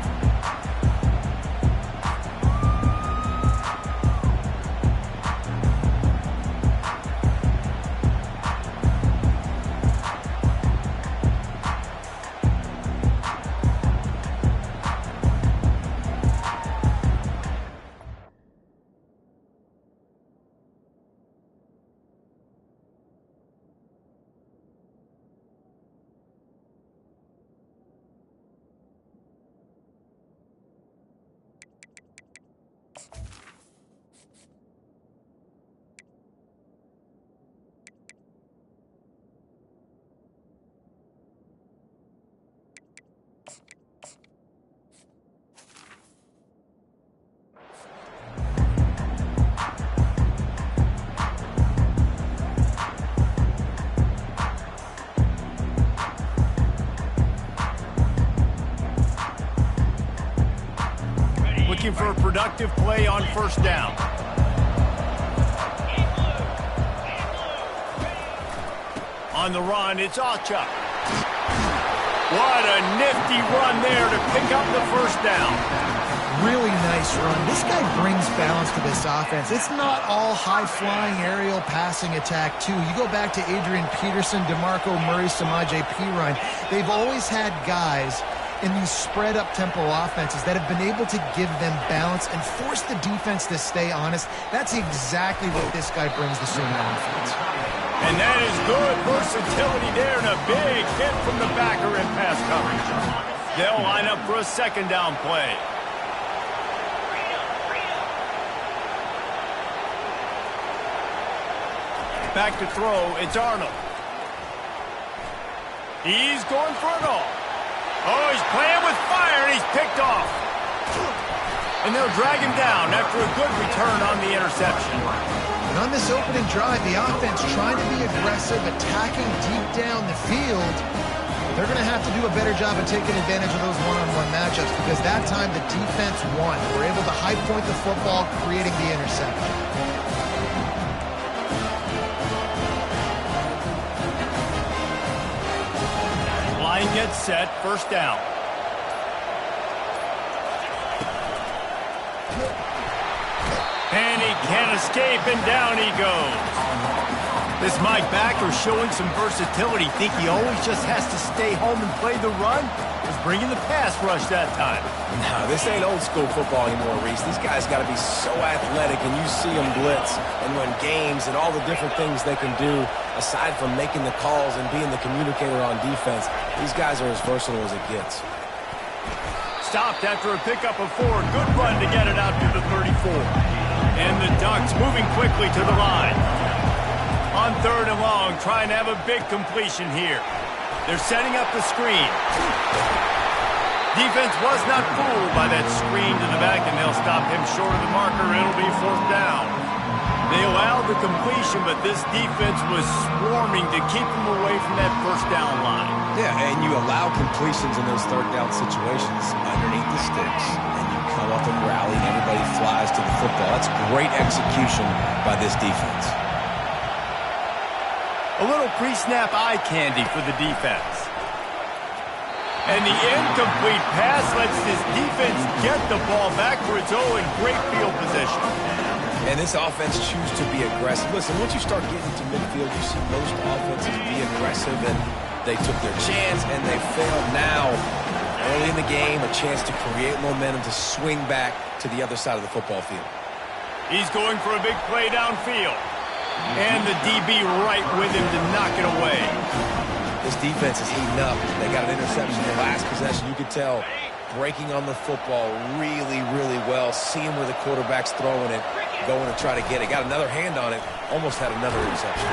productive play on first down. On the run, it's Achuk. What a nifty run there to pick up the first down. Really nice run. This guy brings balance to this offense. It's not all high-flying aerial passing attack, too. You go back to Adrian Peterson, DeMarco Murray, Samaje Perine. They've always had guys in these spread-up tempo offenses that have been able to give them balance and force the defense to stay honest. That's exactly what this guy brings the Sooner offense. And that is good versatility there and a big hit from the backer in pass coverage. They'll line up for a second down play. Back to throw, it's Arnold. He's going for it all. Oh, he's playing with fire, and he's picked off. And they'll drag him down after a good return on the interception. And on this opening drive, the offense trying to be aggressive, attacking deep down the field. They're going to have to do a better job of taking advantage of those one-on-one matchups because that time the defense won. They were able to high point the football, creating the interception. Line gets set, first down. And he can't escape, and down he goes. This Mike backer showing some versatility. Think he always just has to stay home and play the run? Was bringing the pass rush that time. No, this ain't old school football anymore, Reese. These guys got to be so athletic, and you see them blitz and win games and all the different things they can do aside from making the calls and being the communicator on defense. These guys are as versatile as it gets. Stopped after a pickup of 4. Good run to get it out to the 34. And the Ducks moving quickly to the line. On third and long, trying to have a big completion here. They're setting up the screen. Defense was not fooled by that screen to the back, and they'll stop him short of the marker. It'll be fourth down. They allowed the completion, but this defense was swarming to keep them away from that first down line. Yeah, and you allow completions in those third down situations underneath the sticks, and you come up and rally, and everybody flies to the football. That's great execution by this defense. A little pre-snap eye candy for the defense. And the incomplete pass lets this defense get the ball back for its own great field position. And this offense chooses to be aggressive. Listen, once you start getting to midfield, you see most offenses be aggressive, and they took their chance, and they failed. Now, early in the game, a chance to create momentum to swing back to the other side of the football field. He's going for a big play downfield. And the DB right with him to knock it away. This defense is heating up. They got an interception in the last possession. You could tell breaking on the football really, really well. Seeing where the quarterback's throwing it, going to try to get it. Got another hand on it. Almost had another interception.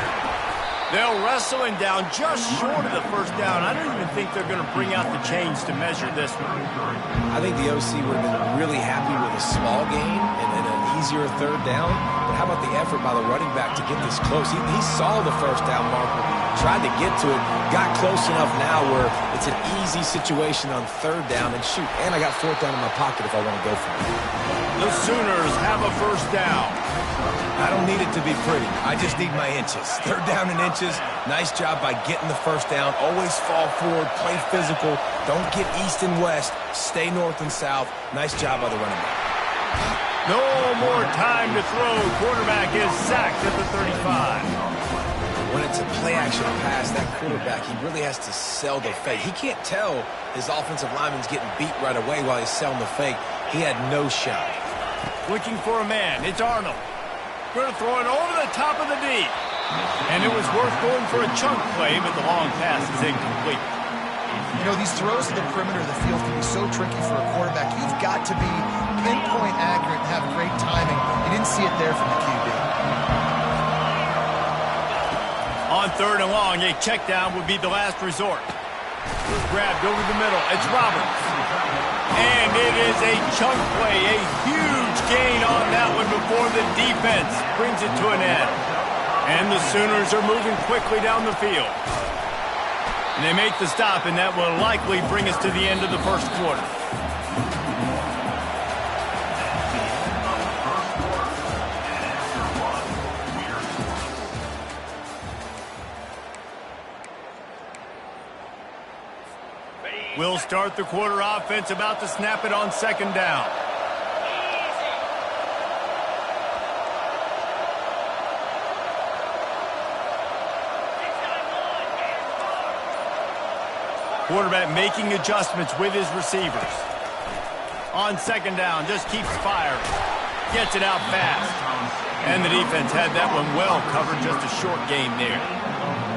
They'll wrestle him down just short of the first down. I don't even think they're going to bring out the chains to measure this one. I think the OC would have been really happy with a small gain and an easier third down. But how about the effort by the running back to get this close? He saw the first down marker, tried to get to it, got close enough now where it's an easy situation on third down. And shoot, and I got fourth down in my pocket if I want to go for it. The Sooners have a first down. I don't need it to be pretty. I just need my inches. Third down in inches. Nice job by getting the first down. Always fall forward, play physical. Don't get east and west. Stay north and south. Nice job by the running back. No more time to throw. Quarterback is sacked at the 35. When it's a play-action pass, that quarterback, he really has to sell the fake. He can't tell his offensive lineman's getting beat right away while he's selling the fake. He had no shot. Looking for a man. It's Arnold. Going to throw it over the top of the D. And it was worth going for a chunk play, but the long pass is incomplete. You know, these throws to the perimeter of the field can be so tricky for a quarterback. You've got to be pinpoint accurate and have great timing. You didn't see it there from the QB. On third and long, a check down would be the last resort. Grabbed over the middle. It's Roberts. And it is a chunk play, a huge gain on that one before the defense brings it to an end. And the Sooners are moving quickly down the field. And they make the stop, and that will likely bring us to the end of the first quarter. We'll start the quarter offense, about to snap it on second down. Quarterback making adjustments with his receivers. On second down, just keeps firing. Gets it out fast. And the defense had that one well covered, just a short game there.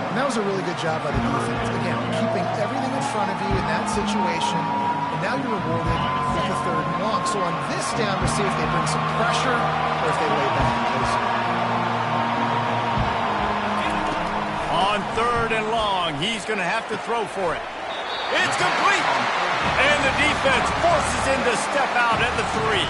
And that was a really good job by the defense. Again, keeping everything in front of you in that situation. And now you're rewarded with the third and long. So on this down, we'll see if they bring some pressure or if they lay back closer. On third and long, he's going to have to throw for it. It's complete. And the defense forces him to step out at the 3.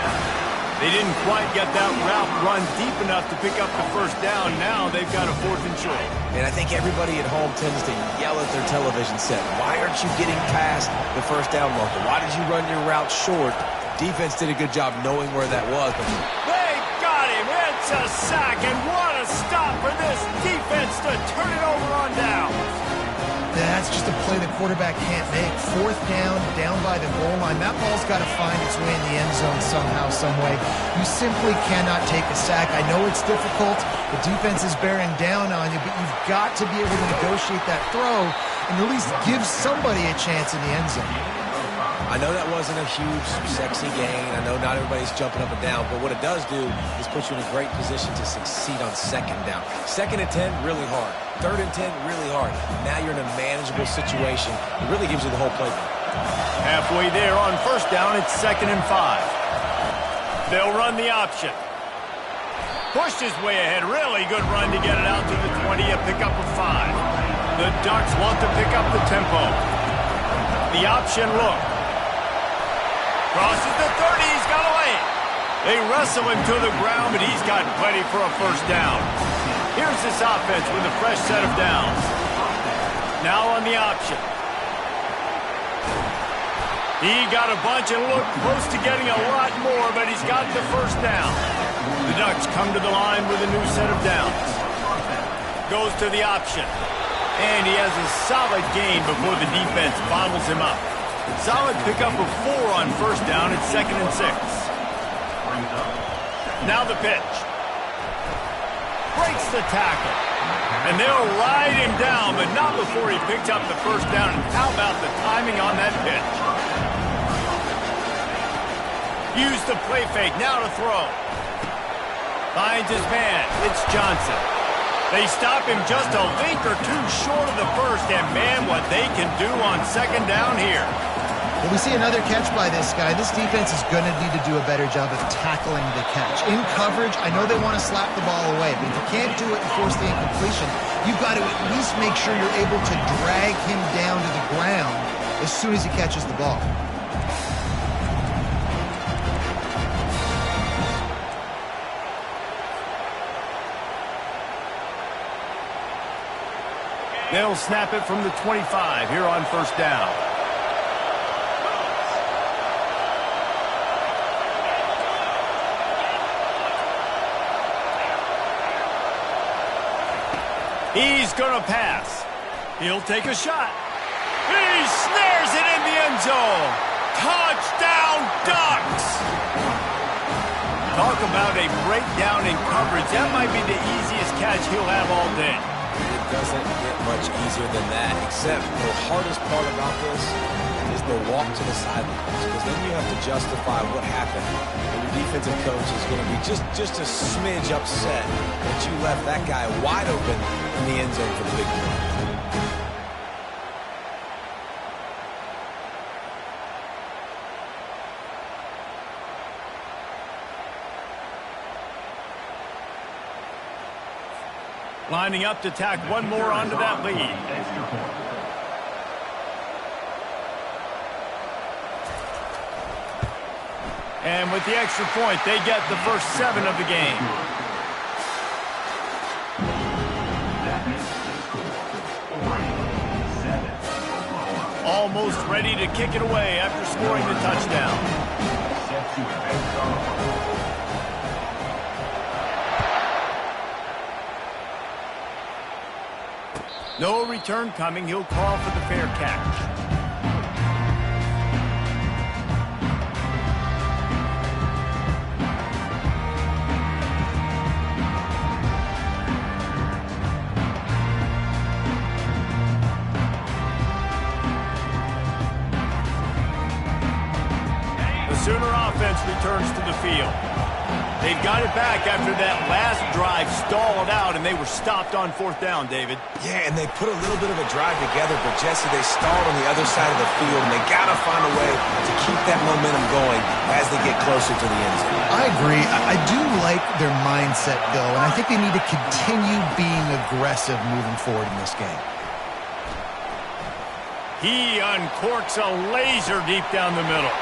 They didn't quite get that route run deep enough to pick up the first down. Now they've got a 4th and short. And I think everybody at home tends to yell at their television set. Why aren't you getting past the first down marker? Why did you run your route short? Defense did a good job knowing where that was. They got him. It's a sack. And what a stop for this defense to turn it over on down. That's just a play the quarterback can't make. 4th down by the goal line. That ball's got to find its way in the end zone somehow, some way. You simply cannot take a sack. I know it's difficult. The defense is bearing down on you, but you've got to be able to negotiate that throw and at least give somebody a chance in the end zone. I know that wasn't a huge, sexy gain. I know not everybody's jumping up and down, but what it does do is put you in a great position to succeed on second down. 2nd and 10, really hard. 3rd and 10, really hard. Now you're in a manageable situation. It really gives you the whole playbook. Halfway there on first down, it's 2nd and 5. They'll run the option. Pushed his way ahead. Really good run to get it out to the 20, a pickup of 5. The Ducks want to pick up the tempo. The option look. Crosses the 30, he's got away. They wrestle him to the ground, but he's got plenty for a first down. Here's this offense with a fresh set of downs. Now on the option. He got a bunch and looked close to getting a lot more, but he's got the first down. The Ducks come to the line with a new set of downs. Goes to the option. And he has a solid gain before the defense bottles him up. Solid pickup of 4 on first down. It's 2nd and 6. Now the pitch. Breaks the tackle. And they'll ride him down, but not before he picked up the first down. And how about the timing on that pitch? Use the play fake. Now to throw. Finds his man. It's Johnson. They stop him just a link or 2 short of the first. And man, what they can do on second down here. Well, we see another catch by this guy. This defense is going to need to do a better job of tackling the catch. In coverage, I know they want to slap the ball away, but if you can't do it and force the incompletion, you've got to at least make sure you're able to drag him down to the ground as soon as he catches the ball. They'll snap it from the 25 here on first down. He's going to pass. He'll take a shot. He snares it in the end zone. Touchdown, Ducks! Talk about a breakdown in coverage. That might be the easiest catch he'll have all day. It doesn't get much easier than that, except the hardest part about this is the walk to the sidelines, because then you have to justify what happened. And your defensive coach is going to be just a smidge upset that you left that guy wide open in the end zone for the big play. Lining up to tack one more onto that lead. And with the extra point, they get the first 7 of the game. Almost ready to kick it away after scoring the touchdown. No return coming. He'll call for the fair catch. offense returns to the field. They've got it back after that last drive stalled out, and they were stopped on fourth down, David. Yeah, and they put a little bit of a drive together, but Jesse, they stalled on the other side of the field, and they got to find a way to keep that momentum going as they get closer to the end zone. I agree. I do like their mindset, though, and I think they need to continue being aggressive moving forward in this game. He uncorks a laser deep down the middle.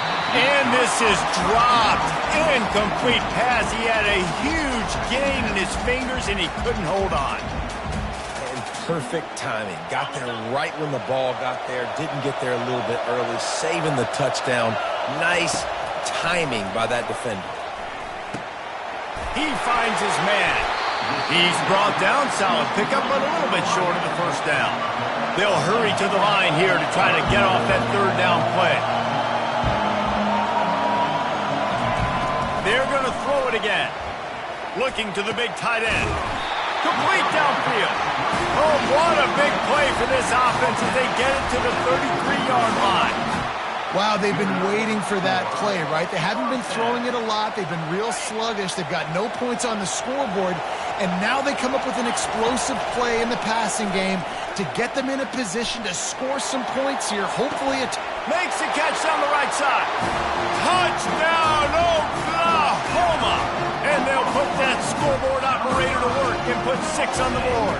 And this is dropped. Incomplete pass. He had a huge gain in his fingers, and he couldn't hold on. And perfect timing. Got there right when the ball got there. Didn't get there a little bit early. Saving the touchdown. Nice timing by that defender. He finds his man. He's brought down. Solid pickup, but a little bit short of the first down. They'll hurry to the line here to try to get off that third down play. They're going to throw it again. Looking to the big tight end. Complete downfield. Oh, what a big play for this offense as they get it to the 33-yard line. Wow, they've been waiting for that play, right? They haven't been throwing it a lot. They've been real sluggish. They've got no points on the scoreboard. And now they come up with an explosive play in the passing game to get them in a position to score some points here. Hopefully it makes the catch down the right side. Touchdown, Oklahoma! And they'll put that scoreboard operator to work and put 6 on the board.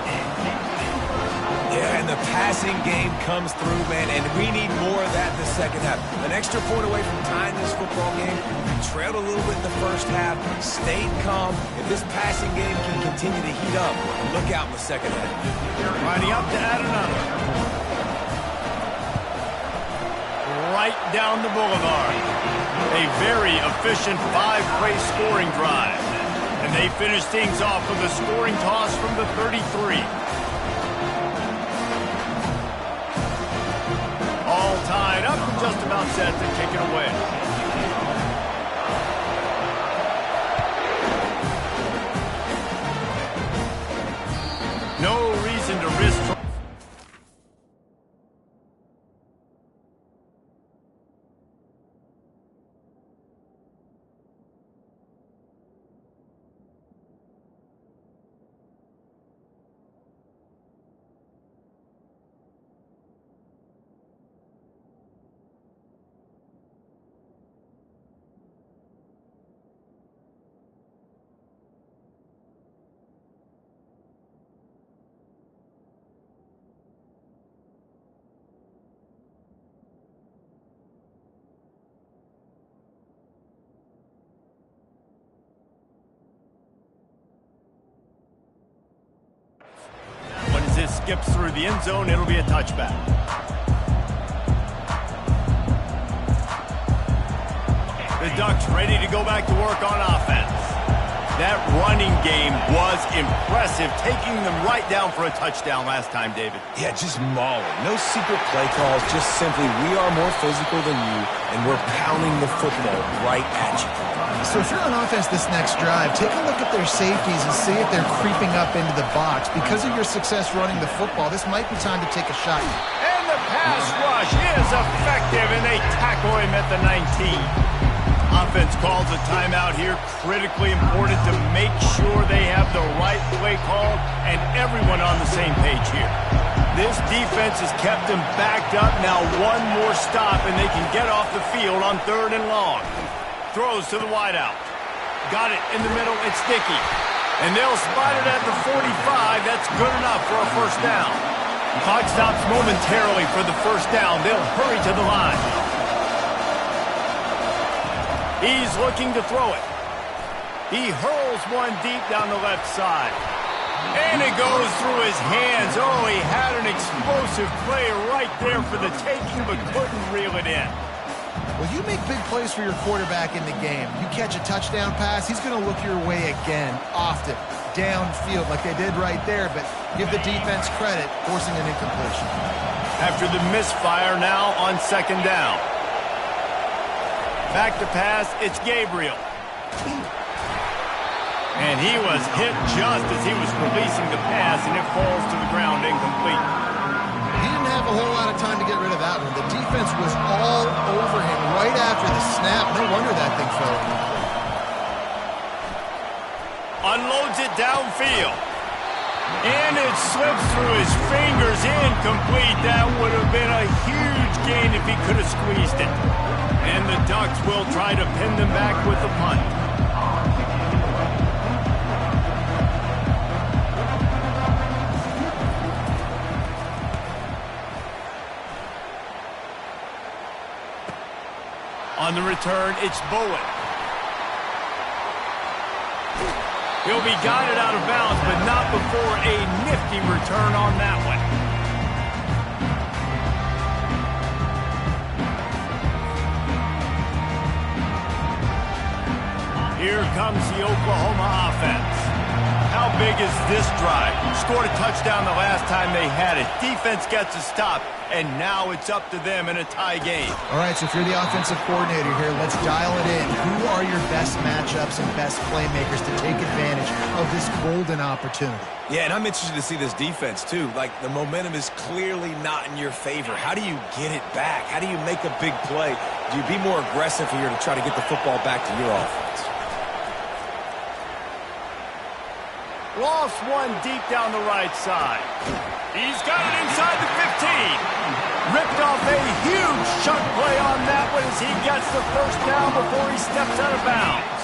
Yeah, and the passing game comes through, man, and we need more of that in the second half. An extra point away from tying this football game. Trailed a little bit in the first half, stayed calm. If this passing game can continue to heat up, look out in the second half. Lining up to add another. Right down the boulevard. A very efficient 5-play scoring drive. And they finish things off with a scoring toss from the 33. All tied up and just about set to kick it away. No reason to risk. Skips through the end zone, it'll be a touchback. The Ducks ready to go back to work on offense. That running game was impressive, taking them right down for a touchdown last time, David. Yeah, just mauling. No secret play calls, just simply we are more physical than you, and we're pounding the football right at you. So if you're on offense this next drive, take a look at their safeties and see if they're creeping up into the box. Because of your success running the football, this might be time to take a shot. And the pass rush is effective, and they tackle him at the 19. Offense calls a timeout here. Critically important to make sure they have the right play call and everyone on the same page here. This defense has kept them backed up. Now one more stop, and they can get off the field on 3rd and long. Throws to the wideout. Got it in the middle. It's Dickey. And they'll spot it at the 45. That's good enough for a first down. Clock stops momentarily for the first down. They'll hurry to the line. He's looking to throw it. He hurls one deep down the left side. And it goes through his hands. Oh, he had an explosive play right there for the taking, but couldn't reel it in. Well, you make big plays for your quarterback in the game. You catch a touchdown pass, he's going to look your way again, often, downfield like they did right there, but give the defense credit, forcing an incompletion. After the misfire, now on 2nd down. Back to pass, it's Gabriel. And he was hit just as he was releasing the pass, and it falls to the ground incomplete. He didn't have a whole lot of time to get rid of that one. The defense was all over him right after the snap. No wonder that thing fell incomplete. Unloads it downfield. And it slips through his fingers, incomplete. That would have been a huge gain if he could have squeezed it. And the Ducks will try to pin them back with the punt. On the return, it's Bowen. He'll be guided out of bounds, but not before a nifty return on that one. Here comes the Oklahoma offense. How big is this drive? Scored a touchdown the last time they had it. Defense gets a stop, and now it's up to them in a tie game. All right, so if you're the offensive coordinator here, let's dial it in. Who are your best matchups and best playmakers to take advantage of this golden opportunity? Yeah, and I'm interested to see this defense, too. Like, the momentum is clearly not in your favor. How do you get it back? How do you make a big play? Do you be more aggressive here to try to get the football back to your offense? Lost one deep down the right side. He's got it inside the 15. Ripped off a huge chunk play on that one as he gets the first down before he steps out of bounds.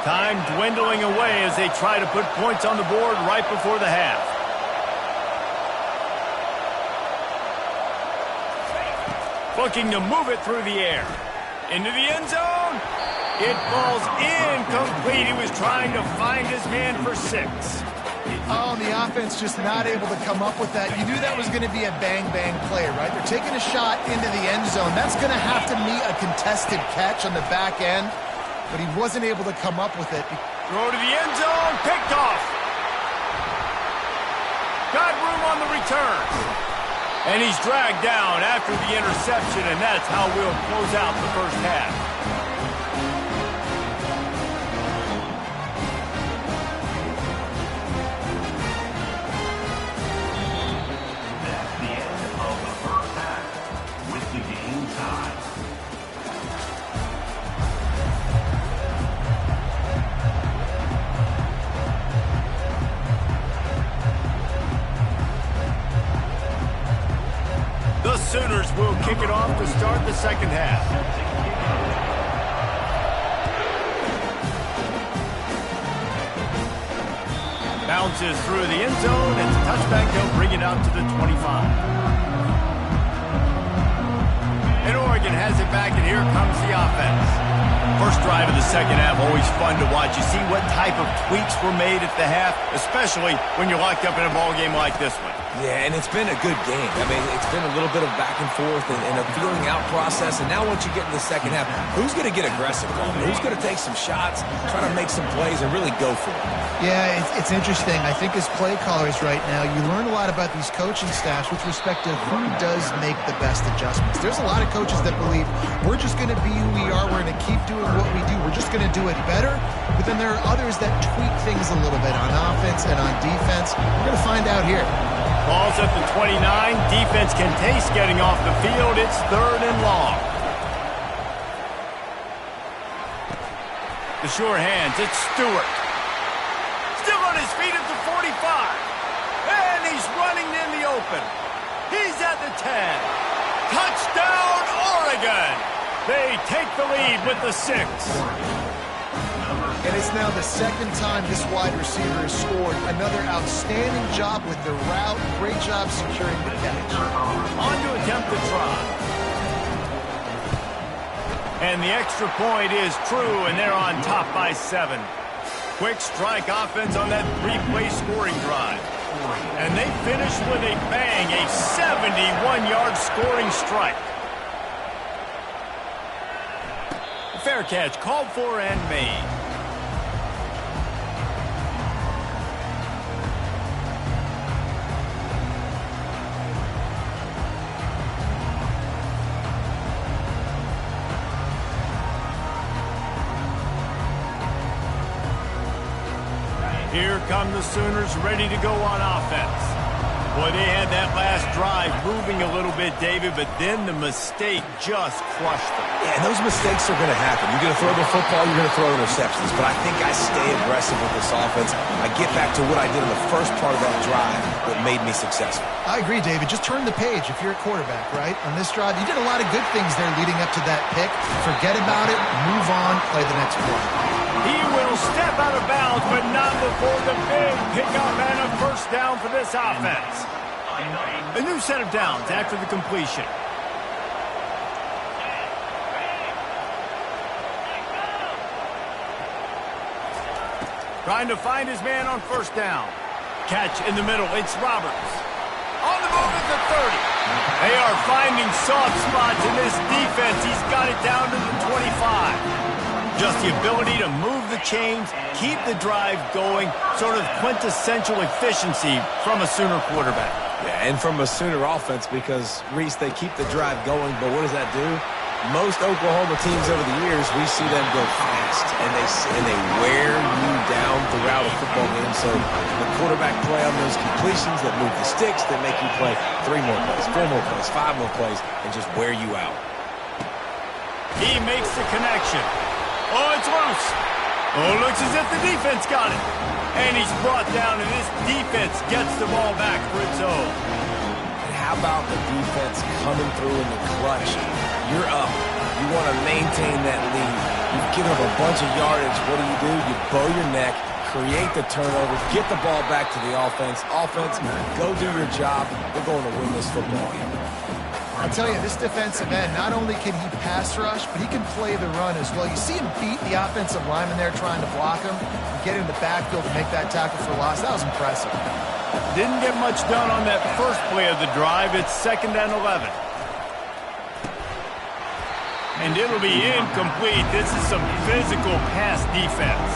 Time dwindling away as they try to put points on the board right before the half. Looking to move it through the air. Into the end zone. It falls incomplete. He was trying to find his man for 6. Oh, and the offense just not able to come up with that. You knew that was going to be a bang-bang play, right? They're taking a shot into the end zone. That's going to have to meet a contested catch on the back end, but he wasn't able to come up with it. Throw to the end zone. Picked off. Got room on the return. And he's dragged down after the interception, and that's how we'll close out the first half. The Sooners will kick it off to start the second half. Bounces through the end zone. It's a touchback. They'll bring it out to the 25. And Oregon has it back, and here comes the offense. First drive of the second half, always fun to watch. You see what type of tweaks were made at the half, especially when you're locked up in a ball game like this one. Yeah, and it's been a good game. I mean, it's been a little bit of back and forth and a feeling out process. And now once you get in the second half, who's going to get aggressive, Coleman? Who's going to take some shots, try to make some plays, and really go for it? Yeah, it's interesting. I think as play callers right now, you learn a lot about these coaching staffs with respect to who does make the best adjustments. There's a lot of coaches that believe we're just going to be who we are. We're going to keep doing what we do. We're just going to do it better. But then there are others that tweak things a little bit on offense and on defense. We're going to find out here. Ball's at the 29. Defense can taste getting off the field. It's 3rd and long. The sure hands. It's Stewart. Still on his feet at the 45. And he's running in the open. He's at the 10. Touchdown, Oregon. They take the lead with the 6. And it's now the second time this wide receiver has scored. Another outstanding job with the route. Great job securing the catch. On to attempt the try. And the extra point is true, and they're on top by 7. Quick strike offense on that 3-play scoring drive. And they finish with a bang, a 71-yard scoring strike. Fair catch called for and made. Here come the Sooners ready to go on offense. Boy, they had that last drive moving a little bit, David, but then the mistake just crushed them. Yeah, and those mistakes are going to happen. You're going to throw the football, you're going to throw interceptions. But I think I stay aggressive with this offense. I get back to what I did in the first part of that drive that made me successful. I agree, David. Just turn the page if you're a quarterback, right? On this drive, you did a lot of good things there leading up to that pick. Forget about it, move on, play the next play. He will step out of bounds, but not before the big pickup and a first down for this offense. A new set of downs after the completion. Trying to find his man on first down. Catch in the middle. It's Roberts. On the move at the 30. They are finding soft spots in this defense. He's got it down to the 25. Just the ability to move the chains, keep the drive going, sort of quintessential efficiency from a Sooner quarterback. Yeah, and from a Sooner offense because, Reese, they keep the drive going, but what does that do? Most Oklahoma teams over the years, we see them go fast, and they wear you down throughout a football game. So the quarterback play on those completions that move the sticks, that make you play 3 more plays, 4 more plays, 5 more plays, and just wear you out. He makes the connection. Oh, it's loose. Oh, looks as if the defense got it. And he's brought down, and this defense gets the ball back for its own. And how about the defense coming through in the clutch? You're up. You want to maintain that lead. You've given up a bunch of yardage. What do? You bow your neck, create the turnover, get the ball back to the offense. Offense, go do your job. We're going to win this football game. I'll tell you, this defensive end, not only can he pass rush, but he can play the run as well. You see him beat the offensive lineman there trying to block him and get in the backfield to make that tackle for loss. That was impressive. Didn't get much done on that first play of the drive. It's 2nd and 11. And it'll be incomplete. This is some physical pass defense.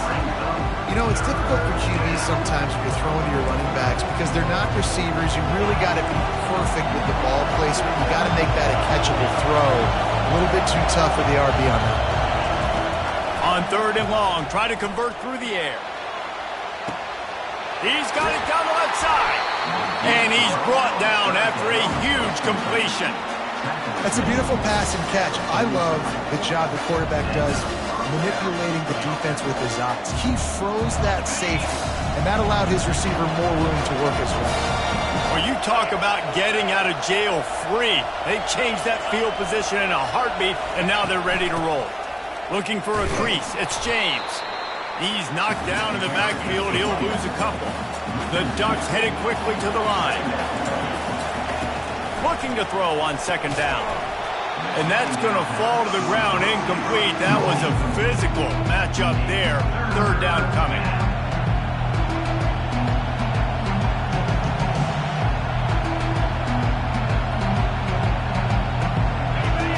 You know, it's difficult for QBs sometimes when you're throwing to your running backs because they're not receivers. You really got to be perfect with the ball placement. You got to make that a catchable throw. A little bit too tough for the RB on that. On 3rd and long, try to convert through the air. He's got it down the left side. And he's brought down after a huge completion. That's a beautiful pass and catch. I love the job the quarterback does manipulating the defense with his eyes. He froze that safety, and that allowed his receiver more room to work as well. Well, you talk about getting out of jail free. They changed that field position in a heartbeat, and now they're ready to roll. Looking for a crease. It's James. He's knocked down in the backfield. He'll lose a couple. The Ducks headed quickly to the line. Looking to throw on 2nd down. And that's going to fall to the ground incomplete. That was a physical matchup there. 3rd down coming.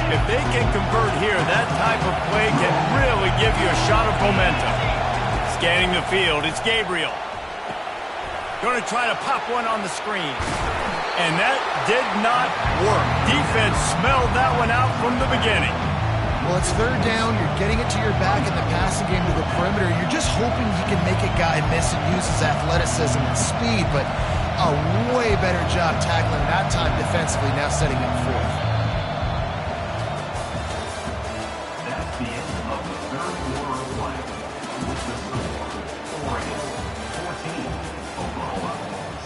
If they can convert here, that type of play can really give you a shot of momentum. Scanning the field, it's Gabriel. Going to try to pop one on the screen. And that did not work. Defense smelled that one out from the beginning. Well, it's 3rd down. You're getting it to your back in the passing game to the perimeter. You're just hoping he can make a guy miss and use his athleticism and speed, but a way better job tackling that time defensively, now setting up 4th. That's the end of the 3rd quarter of play. With the score, Oregon 14, Oklahoma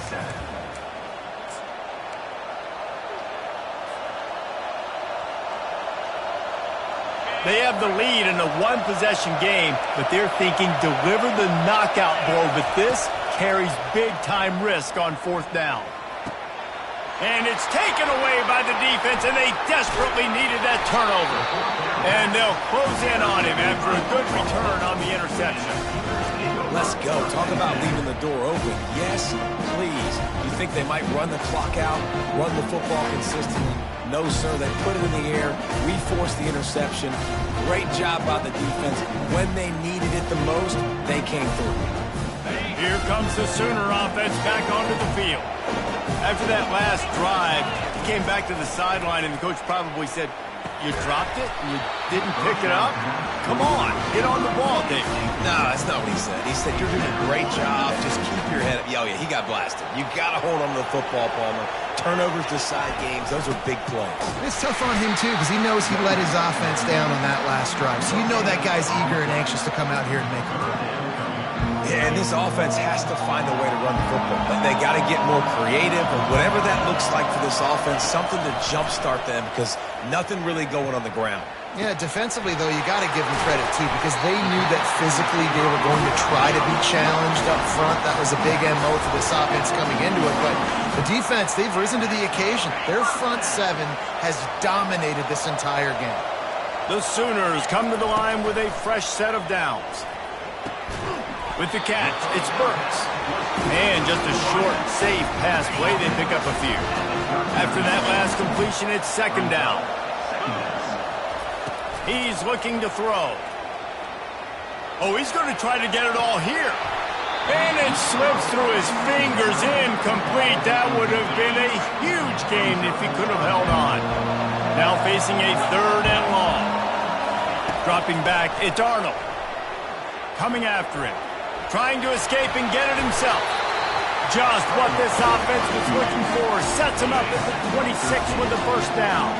7. They have the lead in a 1-possession game, but they're thinking deliver the knockout blow, but this carries big-time risk on 4th down. And it's taken away by the defense, and they desperately needed that turnover. And they'll close in on him after a good return on the interception. Let's go. Talk about leaving the door open. Yes, please. You think they might run the clock out, run the football consistently? No, sir. They put it in the air. We forced the interception. Great job by the defense. When they needed it the most, they came through. Here comes the Sooner offense back onto the field. After that last drive, he came back to the sideline, and the coach probably said, You dropped it? You didn't pick it up? Come on, get on the ball, David. No, that's not what he said. He said, you're doing a great job. Just keep your head up. Oh, yeah, he got blasted. You got to hold on to the football, Palmer. Turnovers decide games. Those are big plays. It's tough on him, too, because he knows he let his offense down on that last drive. So you know that guy's eager and anxious to come out here and make a play. Yeah, and this offense has to find a way to run the football. They got to get more creative, or whatever that looks like for this offense, something to jumpstart them, because nothing really going on the ground. Yeah, defensively, though, you got to give them credit, too, because they knew that physically they were going to try to be challenged up front. That was a big MO for this offense coming into it. But the defense, they've risen to the occasion. Their front seven has dominated this entire game. The Sooners come to the line with a fresh set of downs. With the catch, it's Burks. And just a short, safe pass play, they pick up a few. After that last completion, it's second down. He's looking to throw. Oh, he's going to try to get it all here. And it slips through his fingers, incomplete. That would have been a huge gain if he could have held on. Now facing a third and long. Dropping back, it's Arnold. Coming after him. Trying to escape and get it himself. Just what this offense was looking for. Sets him up at the 26 with the first down.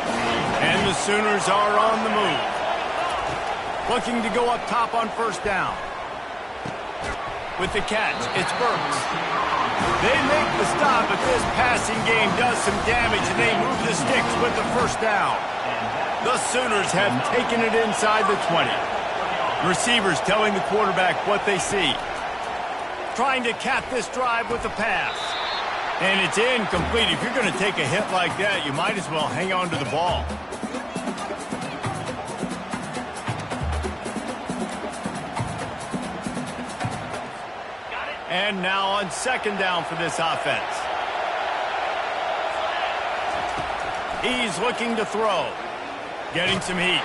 And the Sooners are on the move. Looking to go up top on first down. With the catch, it's Burks. They make the stop, but this passing game does some damage, and they move the sticks with the first down. The Sooners have taken it inside the 20. Receivers telling the quarterback what they see. Trying to cap this drive with a pass. And it's incomplete. If you're going to take a hit like that, you might as well hang on to the ball. And now on second down for this offense. He's looking to throw. Getting some heat.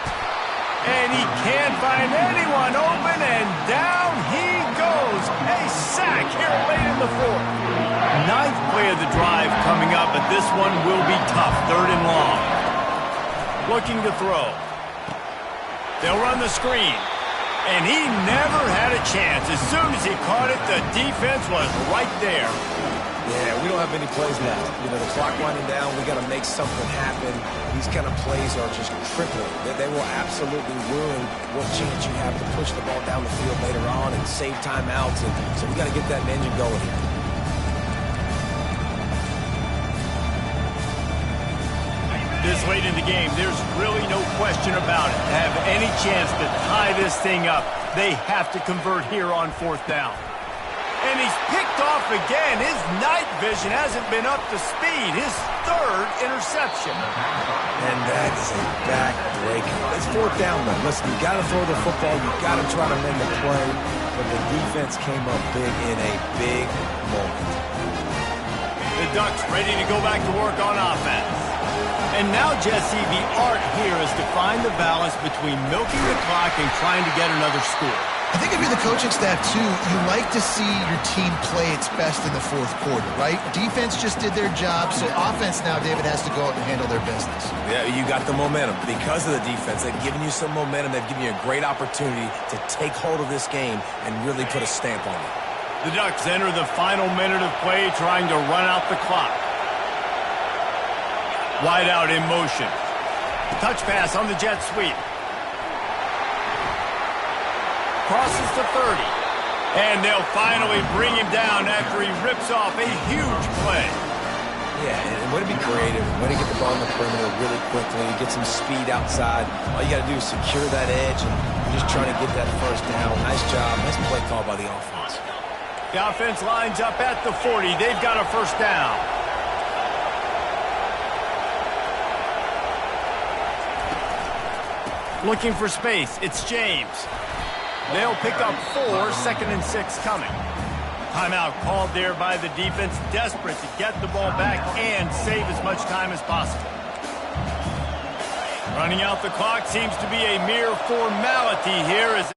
And he can't find anyone open, and down he goes. A sack here late in the fourth. Ninth play of the drive coming up, but this one will be tough. Third and long. Looking to throw. They'll run the screen. And he never had a chance. As soon as he caught it, the defense was right there. Yeah, we don't have many plays left. You know, the clock winding down. We got to make something happen. These kind of plays are just crippling. They will absolutely ruin what chance you have to push the ball down the field later on and save timeouts. And so we got to get that engine going here. This late in the game, there's really no question about it. To have any chance to tie this thing up, they have to convert here on fourth down. And he's picked off again. His night vision hasn't been up to speed. His third interception. And that is a back-breaker. It's fourth down, though. Listen, you got to throw the football. You got to try to make a play. But the defense came up big in a big moment. The Ducks ready to go back to work on offense. And now, Jesse, the art here is to find the balance between milking the clock and trying to get another score. I think if you're the coaching staff, too, you like to see your team play its best in the fourth quarter, right? Defense just did their job, so offense now, David, has to go out and handle their business. Yeah, you got the momentum. Because of the defense, they've given you some momentum. They've given you a great opportunity to take hold of this game and really put a stamp on it. The Ducks enter the final minute of play trying to run out the clock. Wide out in motion. Touch pass on the jet sweep. Crosses to 30. And they'll finally bring him down after he rips off a huge play. Yeah, and way to be creative. Way to get the ball in the perimeter really quickly. Get some speed outside. All you got to do is secure that edge and just trying to get that first down. Nice job. Nice play call by the offense. The offense lines up at the 40. They've got a first down. Looking for space. It's James. They'll pick up 4, second and 6 coming. Timeout called there by the defense, desperate to get the ball back and save as much time as possible. Running out the clock seems to be a mere formality here as